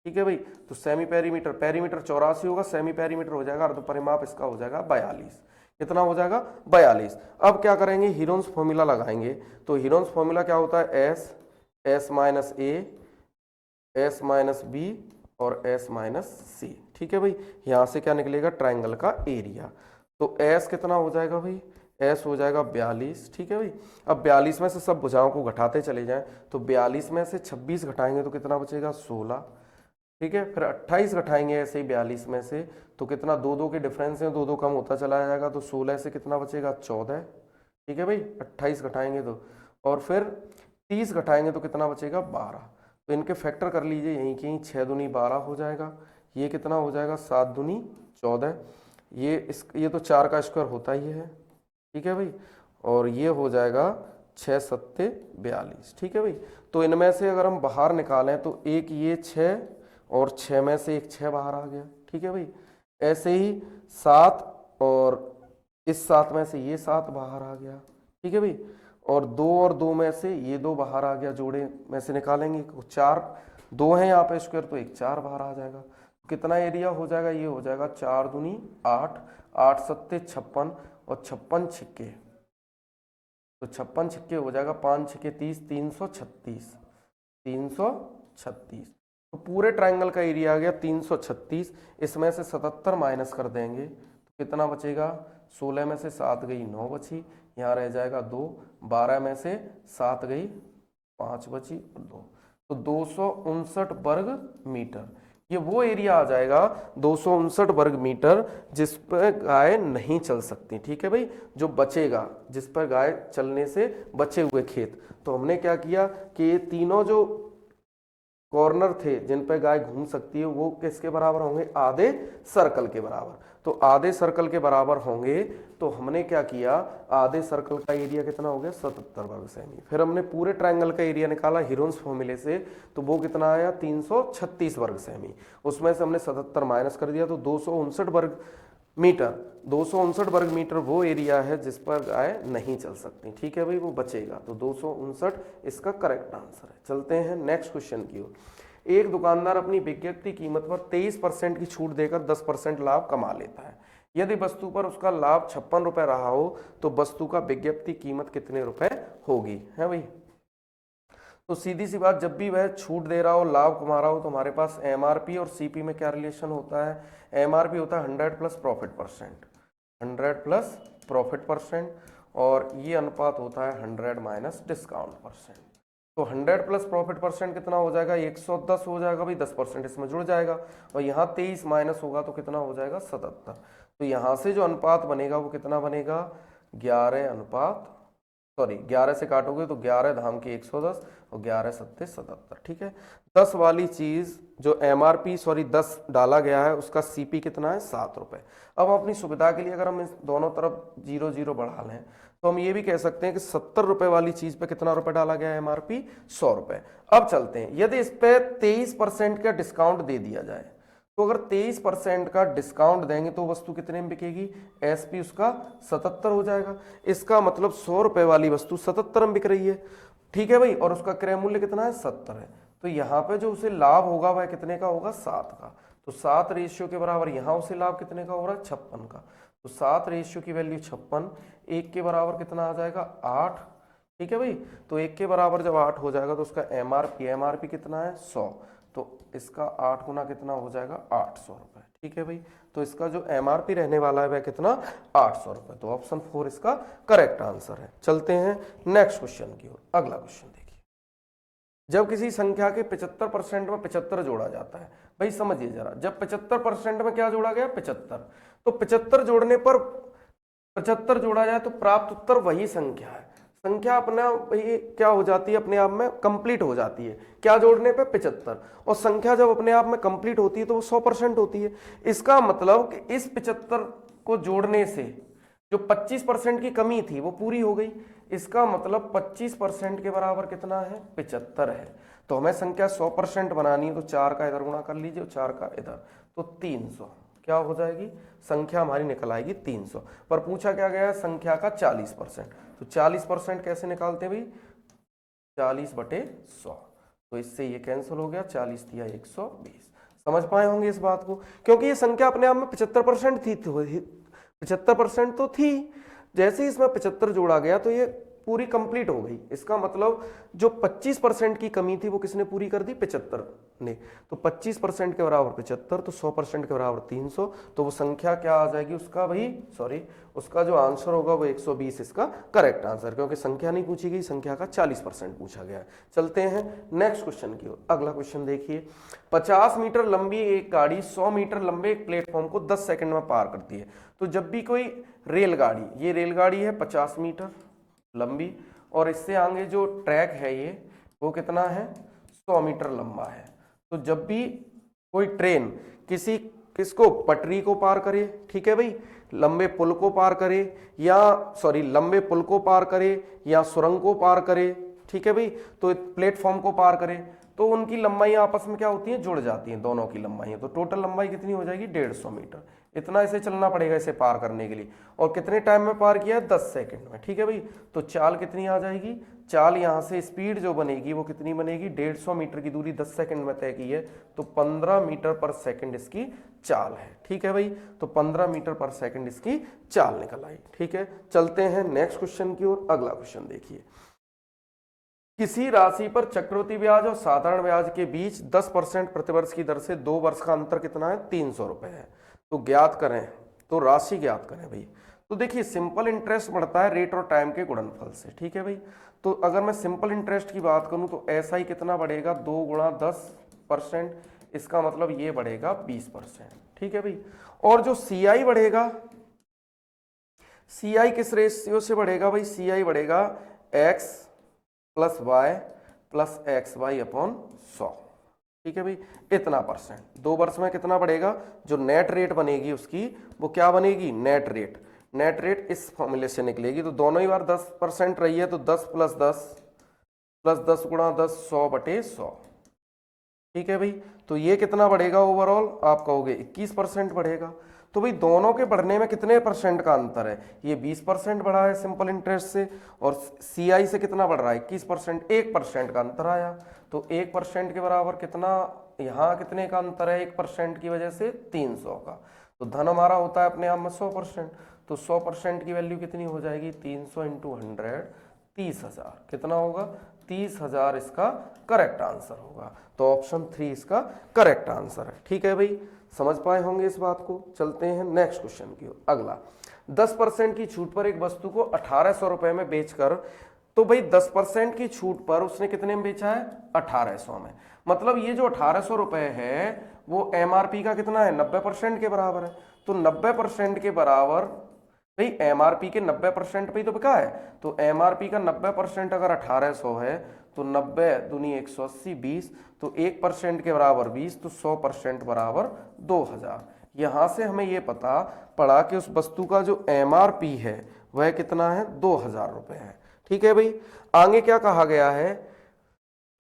ठीक है भाई। तो सेमी पेरीमीटर 84 होगा, सेमी पेरीमीटर हो जाएगा, अर्ध परिमाप इसका हो जाएगा 42। कितना हो जाएगा? 42। अब क्या करेंगे? हीरोन्स फॉर्मूला लगाएंगे। तो हीरोन्स फॉर्मूला क्या होता है? एस माइनस ए, एस माइनस बी और एस माइनस सी, ठीक है भाई। यहां से क्या निकलेगा? ट्रायंगल का एरिया। तो एस कितना हो जाएगा भाई? एस हो जाएगा 42, ठीक है भाई। अब 42 में से सब भुजाओं को घटाते चले जाएं, तो 42 में से 26 घटाएंगे तो कितना बचेगा? 16। ठीक है। फिर 28 घटाएंगे ऐसे ही 42 में से, तो कितना, 2 के डिफरेंस है, 2 कम होता चला जाएगा, तो 16 से कितना बचेगा, 14। ठीक है भाई, 28 घटाएंगे तो, और फिर 30 घटाएंगे तो कितना बचेगा, 12। तो इनके फैक्टर कर लीजिए यहीं के, 6 दूनी 12 हो जाएगा, ये कितना हो जाएगा, 7 दूनी 14, ये तो 4 का स्क्वायर होता ही है। ठीक है भाई, और ये हो जाएगा 6 सत्ते 42। ठीक है भाई, तो इनमें से अगर हम बाहर निकालें तो एक ये 6 और 6 में से एक 6 बाहर आ गया। ठीक है भाई, ऐसे ही 7 और इस 7 में से ये 7 बाहर आ गया। ठीक है भाई, और 2 और 2 में से ये 2 बाहर आ गया, जोड़े में से निकालेंगे 4, 2 है यहाँ पे स्क्वायर, तो एक 4 बाहर आ जाएगा। कितना एरिया हो जाएगा, ये हो जाएगा 4 दूनी 8, 8 सत्ते 56 और 56 छिक्के, तो 56 छिक्के हो जाएगा, 5 छिक्के 30, 336, 336। तो पूरे ट्रायंगल का एरिया आ गया 336। इसमें से 77 माइनस कर देंगे तो कितना बचेगा, 16 में से 7 गई 9 बची, यहाँ रह जाएगा 2, 12 में से 7 गई 5 बची और 2, तो 259 वर्ग मीटर। ये वो एरिया आ जाएगा 259 वर्ग मीटर जिस पर गाय नहीं चल सकती। ठीक है भाई, जो बचेगा, जिस पर गाय चलने से बचे हुए खेत। तो हमने क्या किया कि ये तीनों जो कॉर्नर थे जिन पर गाय घूम सकती है वो किसके बराबर होंगे, आधे सर्कल के बराबर। तो आधे सर्कल के बराबर होंगे, तो हमने क्या किया, आधे सर्कल का एरिया कितना हो गया, 77 वर्ग सेमी। फिर हमने पूरे ट्रायंगल का एरिया निकाला हीरोन्स फॉर्मूले से, तो वो कितना आया, 336 वर्ग सेमी। उसमें से हमने 77 माइनस कर दिया, तो 259 वर्ग मीटर, 259 वर्ग मीटर वो एरिया है जिस पर गाय नहीं चल सकती। ठीक है भाई, वो बचेगा, तो 259 इसका करेक्ट आंसर है। चलते हैं नेक्स्ट क्वेश्चन की ओर। एक दुकानदार अपनी विज्ञप्ति कीमत पर 23% की छूट देकर 10% लाभ कमा लेता है। यदि वस्तु पर उसका लाभ 56 रुपए रहा हो तो वस्तु का विज्ञप्ति कीमत कितने रुपए होगी, है भाई। तो सीधी सी बात, जब भी वह छूट दे रहा हो, लाभ कमा रहा हो, तो हमारे पास एमआरपी और सीपी में क्या रिलेशन होता है, एमआरपी होता है 100 plus profit percent, 100 plus profit percent, और ये अनुपात होता है 100 माइनस डिस्काउंट परसेंट। तो 100 प्लस प्रॉफिट परसेंट कितना हो जाएगा, 110 हो जाएगा भाई, 10% इसमें जुड़ जाएगा, और यहाँ 23 माइनस होगा तो कितना हो जाएगा, 77। तो यहाँ से जो अनुपात बनेगा वो कितना बनेगा, 11 से काटोगे तो 11 धाम के 110 और 11 सत्ते 77। ठीक है, 10 वाली चीज जो एमआरपी 10 डाला गया है उसका सीपी कितना है, 7 रुपए। अब अपनी सुविधा के लिए अगर हम इस दोनों तरफ 0 0 बढ़ा लें तो हम ये भी कह सकते हैं कि 70 रुपए वाली चीज पे कितना रुपए डाला गया है, एमआरपी 100 रुपए। अब चलते हैं, यदि इस पे 23% का डिस्काउंट दे दिया जाए, तो अगर 23% का डिस्काउंट देंगे तो वस्तु कितने में बिकेगी, एसपी उसका 77 हो जाएगा। इसका मतलब 100 रुपए वाली वस्तु 77 में बिक रही है। ठीक है भाई, और उसका क्रय मूल्य कितना है, 70 है। तो यहाँ पे जो उसे लाभ होगा वह कितने का होगा, 7 का। तो 7 रेशियो के बराबर यहाँ उसे लाभ कितने का हो रहा है, 56 का। तो 7 रेशियो की वैल्यू 56, 1 के बराबर कितना आ जाएगा, 8। ठीक है भाई, तो 1 के बराबर जब 8 हो जाएगा तो उसका एमआरपी कितना है, 100। तो इसका 8 गुना कितना हो जाएगा, 800 रुपए। ठीक है भाई, तो इसका जो एमआरपी रहने वाला है वह कितना, 800 रुपए। तो ऑप्शन 4 इसका करेक्ट आंसर है। चलते हैं नेक्स्ट क्वेश्चन की ओर। अगला क्वेश्चन देखिए, जब किसी संख्या के 75% में 75 जोड़ा जाता है, भाई समझिए जरा, जब 75% में क्या जोड़ा गया, 75, तो 75 जोड़ने पर 75 जोड़ा जाए तो प्राप्त उत्तर वही संख्या है। संख्या अपना भाई क्या हो जाती है, अपने आप में कंप्लीट हो जाती है, क्या जोड़ने पे, 75। और संख्या जब अपने आप में कंप्लीट होती है तो वो 100% होती है। इसका मतलब कि इस 75 को जोड़ने से जो 25% की कमी थी वो पूरी हो गई। इसका मतलब 25% के बराबर कितना है, 75 है। तो हमें संख्या 100% बनानी है, तो 4 का इधर गुणा कर लीजिए और 4 का इधर, तो 300 क्या हो जाएगी, संख्या हमारी निकल आएगी 300। पर पूछा क्या गया है, संख्या का 40%। तो 40% कैसे निकालते हैं भाई, 40/100। तो इससे ये कैंसिल हो गया, 40 दिया 120। समझ पाए होंगे इस बात को, क्योंकि ये संख्या अपने आप में 75% थी, 75% तो थी। जैसे ही इसमें 75 जोड़ा गया तो ये पूरी कंप्लीट हो गई। इसका मतलब जो 25% की कमी थी वो किसने पूरी कर दी? 75 ने। तो 25% के बराबर 75, तो 100% के बराबर 300, तो वो संख्या क्या आ जाएगी उसका भाई, सॉरी, उसका जो आंसर होगा वो 120 इसका करेक्ट आंसर, क्योंकि संख्या नहीं पूछी गई, संख्या का 40% पूछा गया है। चलते हैं नेक्स्ट क्वेश्चन की ओर। अगला क्वेश्चन देखिए, 50 मीटर लंबी एक गाड़ी 100 मीटर लंबे एक प्लेटफॉर्म को 10 सेकंड में पार करती है। तो जब भी कोई रेलगाड़ी, ये रेलगाड़ी है 50 मीटर लंबी, और इससे आगे जो ट्रैक है ये वो कितना है? 100 मीटर लंबा है। तो जब भी कोई ट्रेन किसको पटरी को पार करे, ठीक है भाई, लंबे पुल को पार करे या लंबे पुल को पार करे या सुरंग को पार करे, ठीक है भाई, तो प्लेटफॉर्म को पार करे, तो उनकी लंबाई आपस में क्या होती है? जुड़ जाती हैं दोनों की लंबाई। तो टोटल लंबाई कितनी हो जाएगी? 150 मीटर। इतना इसे चलना पड़ेगा इसे पार करने के लिए। और कितने टाइम में पार किया है? 10 सेकंड में, ठीक है भाई। तो चाल कितनी आ जाएगी? चाल यहाँ से स्पीड जो बनेगी वो कितनी बनेगी? 150 मीटर की दूरी 10 सेकंड में तय की है, तो 15 मीटर पर सेकंड इसकी चाल है, ठीक है भाई। तो 15 मीटर पर सेकंड इसकी चाल निकल आई, ठीक है। चलते हैं नेक्स्ट क्वेश्चन की ओर। अगला क्वेश्चन देखिए, किसी राशि पर चक्रवृद्धि ब्याज और साधारण ब्याज के बीच 10% प्रतिवर्ष की दर से 2 वर्ष का अंतर कितना है? 300 रुपए है। तो ज्ञात करें, तो राशि ज्ञात करें भाई। तो देखिए, सिंपल इंटरेस्ट बढ़ता है रेट और टाइम के गुणनफल से, ठीक है भाई। तो अगर मैं सिंपल इंटरेस्ट की बात करूं तो ऐसा ही कितना बढ़ेगा? 2 गुणा 10%, इसका मतलब ये बढ़ेगा 20%, ठीक है भाई। और जो CI बढ़ेगा, CI किस रेशियो से बढ़ेगा भाई? CI बढ़ेगा x plus y plus x y upon 100, ठीक है भाई, इतना परसेंट। 2 वर्ष में कितना बढ़ेगा? जो नेट रेट बनेगी उसकी वो क्या बनेगी? Net rate. नेट रेट इस फॉर्मूले से निकलेगी। तो दोनों ही बार 10% रही है, तो 10 प्लस 10 गुणा 10, 100/100, ठीक है भाई। तो ये कितना बढ़ेगा ओवरऑल? आप कहोगे 21% बढ़ेगा। तो भाई दोनों के बढ़ने में कितने परसेंट का अंतर है? ये 20% बढ़ा है सिंपल इंटरेस्ट से, और CI से कितना बढ़ रहा है? 21%, 1% का अंतर आया। तो 1% के बराबर कितना, यहाँ कितने का अंतर है 1% की वजह से? 300 का। तो धन हमारा होता है अपने आप में 100%, तो 100% की वैल्यू कितनी हो जाएगी? 300 इंटू 100, 30,000। कितना होगा? 30,000 इसका करेक्ट आंसर होगा। तो ऑप्शन 3 इसका करेक्ट आंसर है, ठीक है भाई। समझ पाए होंगे इस बात को। चलते हैं नेक्स्ट क्वेश्चन की ओर। अगला, 10% की छूट पर एक वस्तु को 1800 रुपए में बेचकर, तो भाई 10% की छूट पर उसने कितने में बेचा है? 1800 में। मतलब ये जो 1800 रुपए है वो MRP का कितना है? 90% के बराबर है। तो 90% के बराबर भाई MRP के 90% पे ही तो बिका है। तो MRP का 90% अगर 1800 है, तो 90 दूनी 180, 20, तो 1% के बराबर 20, तो 100% बराबर 2000। यहां से हमें यह पता पड़ा कि उस वस्तु का जो MRP है वह कितना है? 2000 रुपए है, ठीक है भाई। आगे क्या कहा गया है?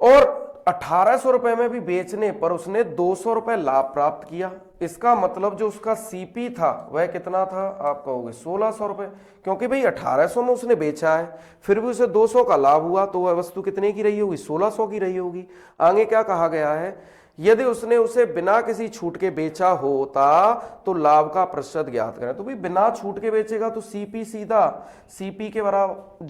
और 1800 रुपए में भी बेचने पर उसने 200 रुपए लाभ प्राप्त किया। इसका मतलब जो उसका CP था वह कितना था? आप कहोगे 1600 रुपए, क्योंकि भाई 1800 में उसने बेचा है, फिर भी उसे 200 का लाभ हुआ, तो वह वस्तु कितने की रही होगी? 1600 की रही होगी। आगे क्या कहा गया है? यदि उसने उसे बिना किसी छूट के बेचा होता तो लाभ का प्रतिशत ज्ञात करें। तो भाई बिना छूट के बेचेगा तो CP सीधा CP के बराबर,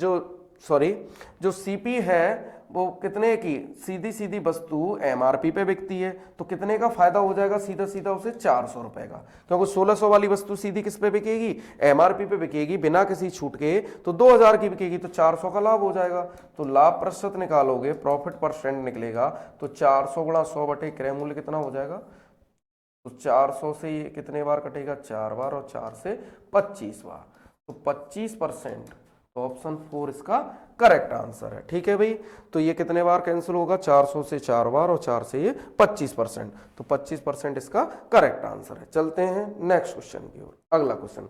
जो CP है वो कितने की? सीधी सीधी वस्तु MRP पे बिकती है, तो कितने का फायदा हो जाएगा? सीधा सीधा उसे 400 रुपए का, क्योंकि 1600 वाली वस्तु सीधी किस पे बिकेगी? MRP पे बिकेगी बिना किसी छूट के, तो 2000 की बिकेगी, तो 400 का लाभ हो जाएगा। तो लाभ प्रतिशत निकालोगे, प्रॉफिट परसेंट निकलेगा, तो 400 गुणा 100/क्रय मूल्य कितना हो जाएगा? तो 400 से ये कितने बार कटेगा? 4 बार, और 4 से 25 बार, तो 25%। तो ऑप्शन 4 इसका करेक्ट आंसर है, ठीक है भाई। तो ये कितने बार कैंसिल होगा? 400 से 4 बार, और 4 से ये 25%, तो 25% इसका करेक्ट आंसर है। चलते हैं नेक्स्ट क्वेश्चन की ओर। अगला क्वेश्चन,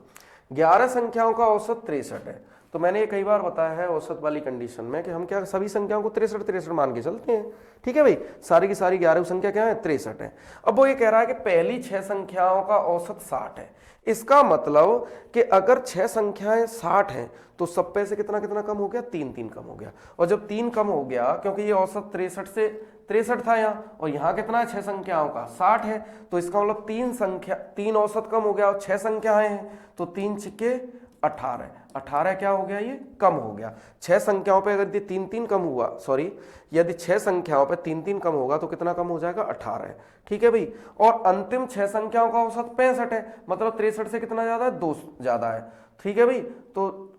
11 संख्याओं का औसत 63 है। तो मैंने ये कई बार बताया है औसत वाली कंडीशन में कि हम क्या सभी संख्याओं को 63 मान के चलते हैं, ठीक है भाई। सारी की सारी 11 संख्या क्या है? 63 है। अब वो ये कह रहा है कि पहली 6 संख्याओं का औसत 60 है। इसका मतलब कि अगर 6 संख्याएं 60 हैं तो सब पे से कितना कितना कम हो गया? 3 कम हो गया। और जब 3 कम हो गया, क्योंकि ये औसत 63 था यहाँ, और यहाँ कितना है? 6 संख्याओं का 60 है, तो इसका मतलब 3 औसत कम हो गया और 6 संख्याएं हैं, तो 3 छिक्के 18। 18 क्या हो गया, ये कम हो गया। 6 संख्याओं पे अगर ये 3-3 कम हुआ, सॉरी, यदि 6 संख्याओं पे 3-3 कम होगा तो कितना कम हो जाएगा, 18। ठीक है भाई। और अंतिम 6 संख्याओं का औसत 65 है, मतलब 63 से कितना ज्यादा है, 2 ज्यादा है। ठीक है भाई, तो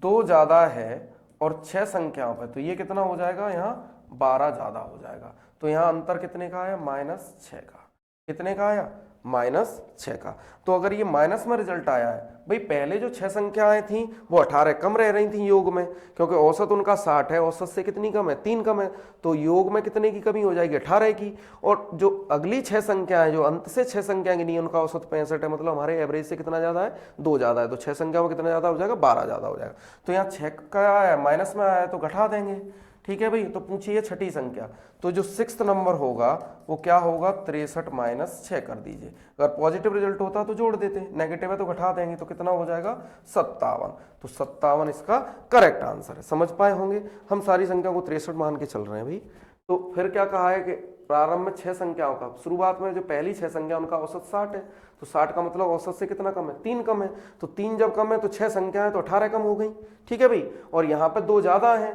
2 ज्यादा है और 6 संख्याओं पे, तो ये कितना हो जाएगा, यहाँ 12 ज्यादा हो जाएगा। तो यहाँ अंतर कितने का आया, -6 का। कितने का आया, -6 का। तो अगर ये माइनस में रिजल्ट आया है, भाई पहले जो 6 संख्याएं थी वो 18 कम रह रही थी योग में, क्योंकि औसत उनका 60 है, औसत से कितनी कम है, 3 कम है, तो योग में कितने की कमी हो जाएगी, 18 की। और जो अगली 6 संख्याएं, जो अंत से 6 संख्याएं गिनी, उनका औसत 65 है, मतलब हमारे एवरेज से कितना ज्यादा है, 2 ज्यादा है। तो 6 संख्याओं में कितना ज्यादा हो जाएगा, 12 ज्यादा हो जाएगा। तो यहाँ 6 का आया, माइनस में आया, तो घटा देंगे। ठीक है भाई। तो पूछिए छठी संख्या, तो जो 6th नंबर होगा वो क्या होगा, 63 - 6 कर दीजिए। अगर पॉजिटिव रिजल्ट होता तो जोड़ देते, नेगेटिव है तो घटा देंगे, तो कितना हो जाएगा, 57। तो 57 इसका करेक्ट आंसर है। समझ पाए होंगे, हम सारी संख्या को 63 मान के चल रहे हैं भाई। तो फिर क्या कहा है कि प्रारंभ में 6 संख्याओं का, शुरुआत में जो पहली 6 संख्या उनका औसत 60 है, तो 60 का मतलब औसत से कितना कम है, 3 कम है। तो 3 जब कम है तो 6 संख्या है तो 18 कम हो गई। ठीक है भाई। और यहाँ पे 2 ज्यादा है,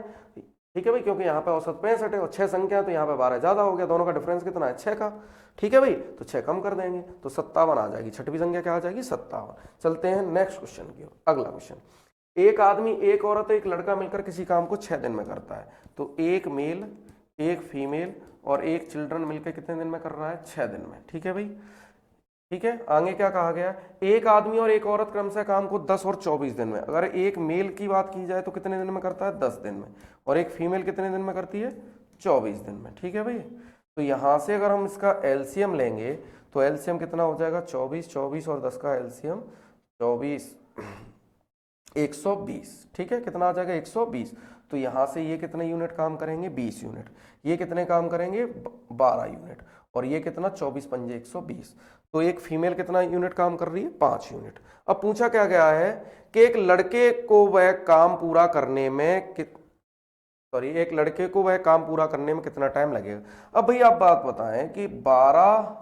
ठीक है भाई, क्योंकि यहाँ पे औसत 65 है और 6 संख्या है, तो यहाँ पे 12 ज्यादा हो गया। दोनों का डिफरेंस कितना है, 6 का। ठीक है भाई। तो 6 कम कर देंगे तो 57 आ जाएगी। छठवीं संख्या क्या आ जाएगी, 57। चलते हैं नेक्स्ट क्वेश्चन की ओर। अगला क्वेश्चन, एक आदमी, एक औरत, एक लड़का मिलकर किसी काम को 6 दिन में करता है। तो एक मेल, एक फीमेल और एक चिल्ड्रन मिलकर कितने दिन में कर रहा है, 6 दिन में। ठीक है भाई। ठीक है। आगे क्या कहा गया, एक आदमी और एक औरत क्रमशः काम को 10 और 24 दिन में। अगर एक मेल की बात की जाए तो कितने दिन में करता है, 10 दिन में। और एक फीमेल कितने दिन में करती है, 24 दिन में। ठीक है भाई। तो यहां से अगर हम इसका एलसीएम लेंगे तो एलसीएम कितना हो जाएगा, 24, 24 और 10 का एलसीएम 24, 120। ठीक है। कितना आ जाएगा, 120। तो यहां से ये कितने यूनिट काम करेंगे, 20 यूनिट। ये कितने काम करेंगे, 12 यूनिट। और ये कितना, 24 पंजे 120। तो एक फीमेल कितना यूनिट काम कर रही है, 5 यूनिट। अब पूछा क्या गया है कि एक लड़के को वह काम पूरा करने में एक लड़के को वह काम पूरा करने में कितना टाइम लगेगा। अब भाई आप बात बताएं कि 12,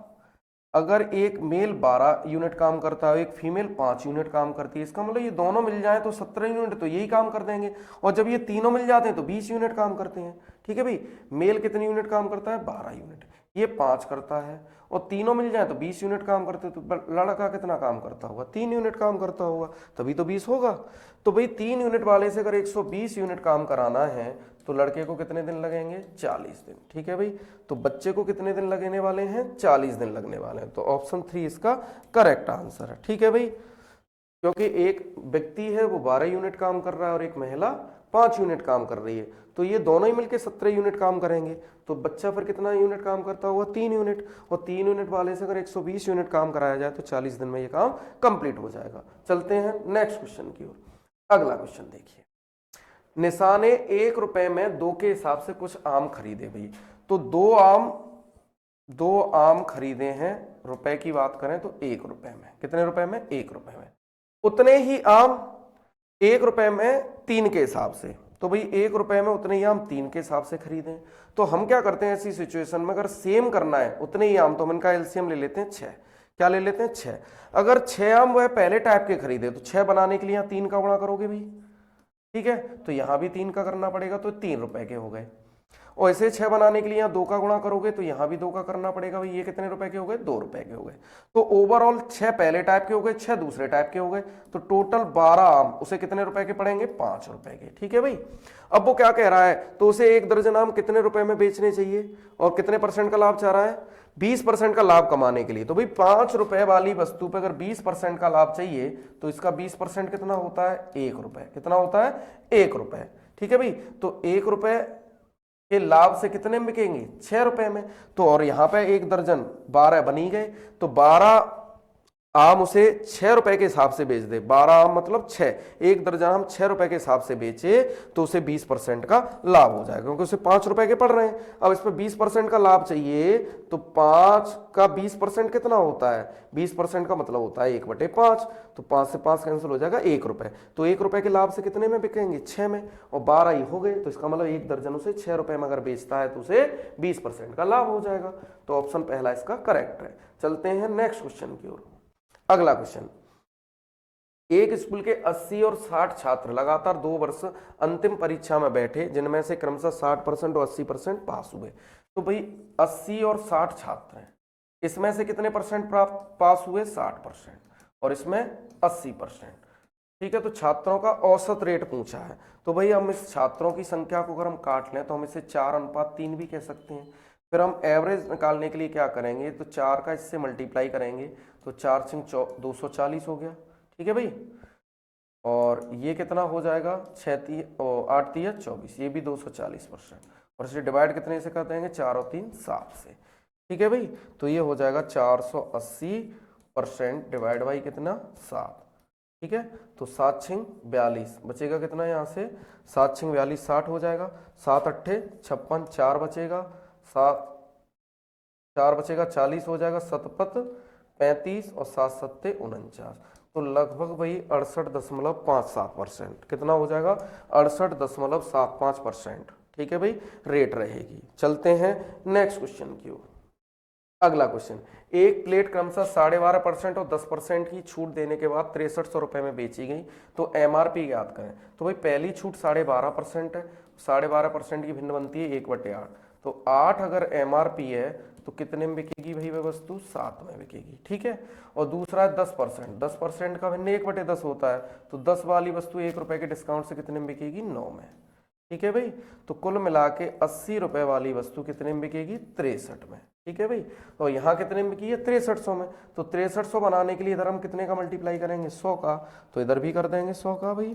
अगर एक मेल 12 यूनिट काम करता है, एक फीमेल 5 यूनिट काम करती है, इसका मतलब ये दोनों मिल जाए तो 17 यूनिट तो यही काम कर देंगे। और जब ये तीनों मिल जाते हैं तो 20 यूनिट काम करते हैं। ठीक है भाई। मेल कितनी यूनिट काम करता है, 12 यूनिट, ये 5 करता है, और तीनों मिल जाए तो 20 यूनिट काम करते, तो लड़का कितना काम करता होगा, 3 यूनिट काम करता होगा, तभी तो 20 होगा। तो भाई 3 यूनिट वाले से अगर 120 यूनिट काम कराना है तो लड़के को कितने दिन लगेंगे, 40 दिन। ठीक है भाई। तो बच्चे को कितने दिन लगने वाले हैं, 40 दिन लगने वाले हैं। तो ऑप्शन 3 इसका करेक्ट आंसर है। ठीक है भाई। क्योंकि एक व्यक्ति है वो 12 यूनिट काम कर रहा है और एक महिला 5 यूनिट काम कर रही है, तो ये दोनों ही मिलकर 17 यूनिट काम करेंगे। तो बच्चा फिर कितना यूनिट काम करता होगा, 3 यूनिट। और 3 यूनिट वाले से अगर 120 यूनिट काम कराया जाए तो 40 दिन में ये काम कंप्लीट हो जाएगा। चलते हैं नेक्स्ट क्वेश्चन की ओर। अगला क्वेश्चन देखिए, निशा ने 1 रुपए में 2 के हिसाब से कुछ आम खरीदे भाई। तो 2 आम खरीदे हैं, रुपए की बात करें तो 1 रुपए में। कितने रुपए में, 1 रुपए में। उतने ही आम 1 रुपए में 3 के हिसाब से। तो भाई 1 रुपए में उतने ही आम 3 के हिसाब से खरीदें। तो हम क्या करते हैं ऐसी सिचुएशन में, अगर सेम करना है उतने ही आम, तो हम इनका एलसीएम ले लेते हैं 6। क्या ले लेते हैं, 6। अगर 6 आम वह पहले टाइप के खरीदे तो 6 बनाने के लिए यहाँ 3 का गुणा करोगे भाई। ठीक है। तो यहां भी 3 का करना पड़ेगा, तो 3 रुपए के हो गए। और ऐसे 6 बनाने के लिए यहाँ 2 का गुणा करोगे तो यहां भी 2 का करना पड़ेगा भाई। ये कितने रुपए के हो गए, 2 रुपए के हो गए। तो ओवरऑल 6 पहले टाइप के हो गए, 6 दूसरे टाइप के हो गए। तो टोटल 12 आम उसे कितने रुपए के पड़ेंगे, 5 रुपए के। ठीक है भाई। अब वो क्या कह रहा है, तो उसे 1 दर्जन आम कितने रुपए में बेचने चाहिए और कितने % का लाभ चाह रहा है, 20% का लाभ कमाने के लिए। तो भाई 5 रुपए वाली वस्तु पे अगर 20% का लाभ चाहिए तो इसका 20% कितना होता है, 1 रुपए। कितना होता है, 1 रुपए। ठीक है भाई। तो 1 रुपए के लाभ से कितने में बिकेंगे, 6 रुपए में। तो और यहां पे 1 दर्जन 12 बनी गए, तो 12 आम उसे 6 रुपए के हिसाब से बेच दे। 12 आम मतलब 6, 1 दर्जन हम 6 रुपए के हिसाब से बेचे तो उसे 20% का लाभ हो जाएगा, क्योंकि उसे 5 रुपए के पड़ रहे हैं। अब इस पर 20% का लाभ चाहिए, तो 5 का 20% कितना होता है, 20% का मतलब होता है 1/5। तो 5 से 5 कैंसिल हो जाएगा, 1 रुपए। तो 1 रुपए के लाभ से कितने में बिकेंगे, 6 में। और 12 ही हो गए, तो इसका मतलब 1 दर्जन उसे 6 रुपए में अगर बेचता है तो उसे 20% का लाभ हो जाएगा। तो ऑप्शन पहला इसका करेक्ट है। चलते हैं नेक्स्ट क्वेश्चन की ओर। अगला क्वेश्चन, एक स्कूल के 80 और 60 छात्र लगातार 2 वर्ष अंतिम परीक्षा में बैठे, जिनमें से क्रमशः 60% और 80% पास हुए। तो भाई 80 और 60 छात्र हैं, इसमें से कितने परसेंट पास हुए? 60%, और इसमें 80%। ठीक है, तो छात्रों का औसत रेट पूछा है। तो भाई हम इस छात्रों की संख्या को अगर हम काट लें तो हम इसे 4:3 भी कह सकते हैं। फिर हम एवरेज निकालने के लिए क्या करेंगे, तो 4 का इससे मल्टीप्लाई करेंगे, तो 4 सिंह 240 हो गया। ठीक है भाई, और ये कितना हो जाएगा, 8 3 24, ये भी 240%, और इसे डिवाइड कितने से कर देंगे, 4 और 3 7 से। ठीक है भाई, तो ये हो जाएगा 480% डिवाइड बाई कितना, 7। ठीक है, तो 7 6 42 बचेगा कितना यहाँ से, 7 6 42 60 हो जाएगा, 7 8 56, 4 बचेगा, 4 बचेगा 40 हो जाएगा, 7 35 और 7 7 49, तो लगभग वही 68.57%। कितना हो जाएगा, 68.75%। ठीक है भाई, रेट रहेगी। चलते हैं नेक्स्ट क्वेश्चन की ओर। अगला क्वेश्चन, एक प्लेट क्रमशः 12.5% और 10% की छूट देने के बाद 6300 रुपये में बेची गई, तो MRP ज्ञात करें। तो भाई पहली छूट 12.5% है, 12.5% की भिन्न बनती है 1/8, तो 8 अगर MRP है तो कितने में बिकेगी भाई वह वस्तु, 7 में बिकेगी। ठीक है, और दूसरा है 10%, 10% का भिन्न 1/10 होता है, तो 10 वाली वस्तु 1 रुपए के डिस्काउंट से कितने में बिकेगी, 9 में। ठीक है भाई, तो कुल मिला के 80 रुपए वाली वस्तु कितने में बिकेगी, 63 में। ठीक है भाई, तो यहाँ कितने में बिकी है, 6300 में, तो 6300 बनाने के लिए इधर हम कितने का मल्टीप्लाई करेंगे, 100 का, तो इधर भी कर देंगे 100 का भाई,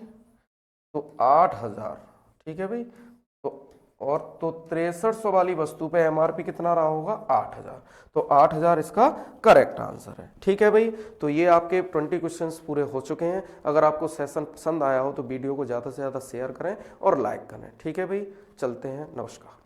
तो 8000। ठीक है भाई, और तो 6300 वाली वस्तु पे MRP कितना रहा होगा, 8000, तो 8000 इसका करेक्ट आंसर है। ठीक है भाई, तो ये आपके 20 क्वेश्चंस पूरे हो चुके हैं। अगर आपको सेशन पसंद आया हो तो वीडियो को ज़्यादा से ज़्यादा शेयर करें और लाइक करें। ठीक है भाई, चलते हैं, नमस्कार।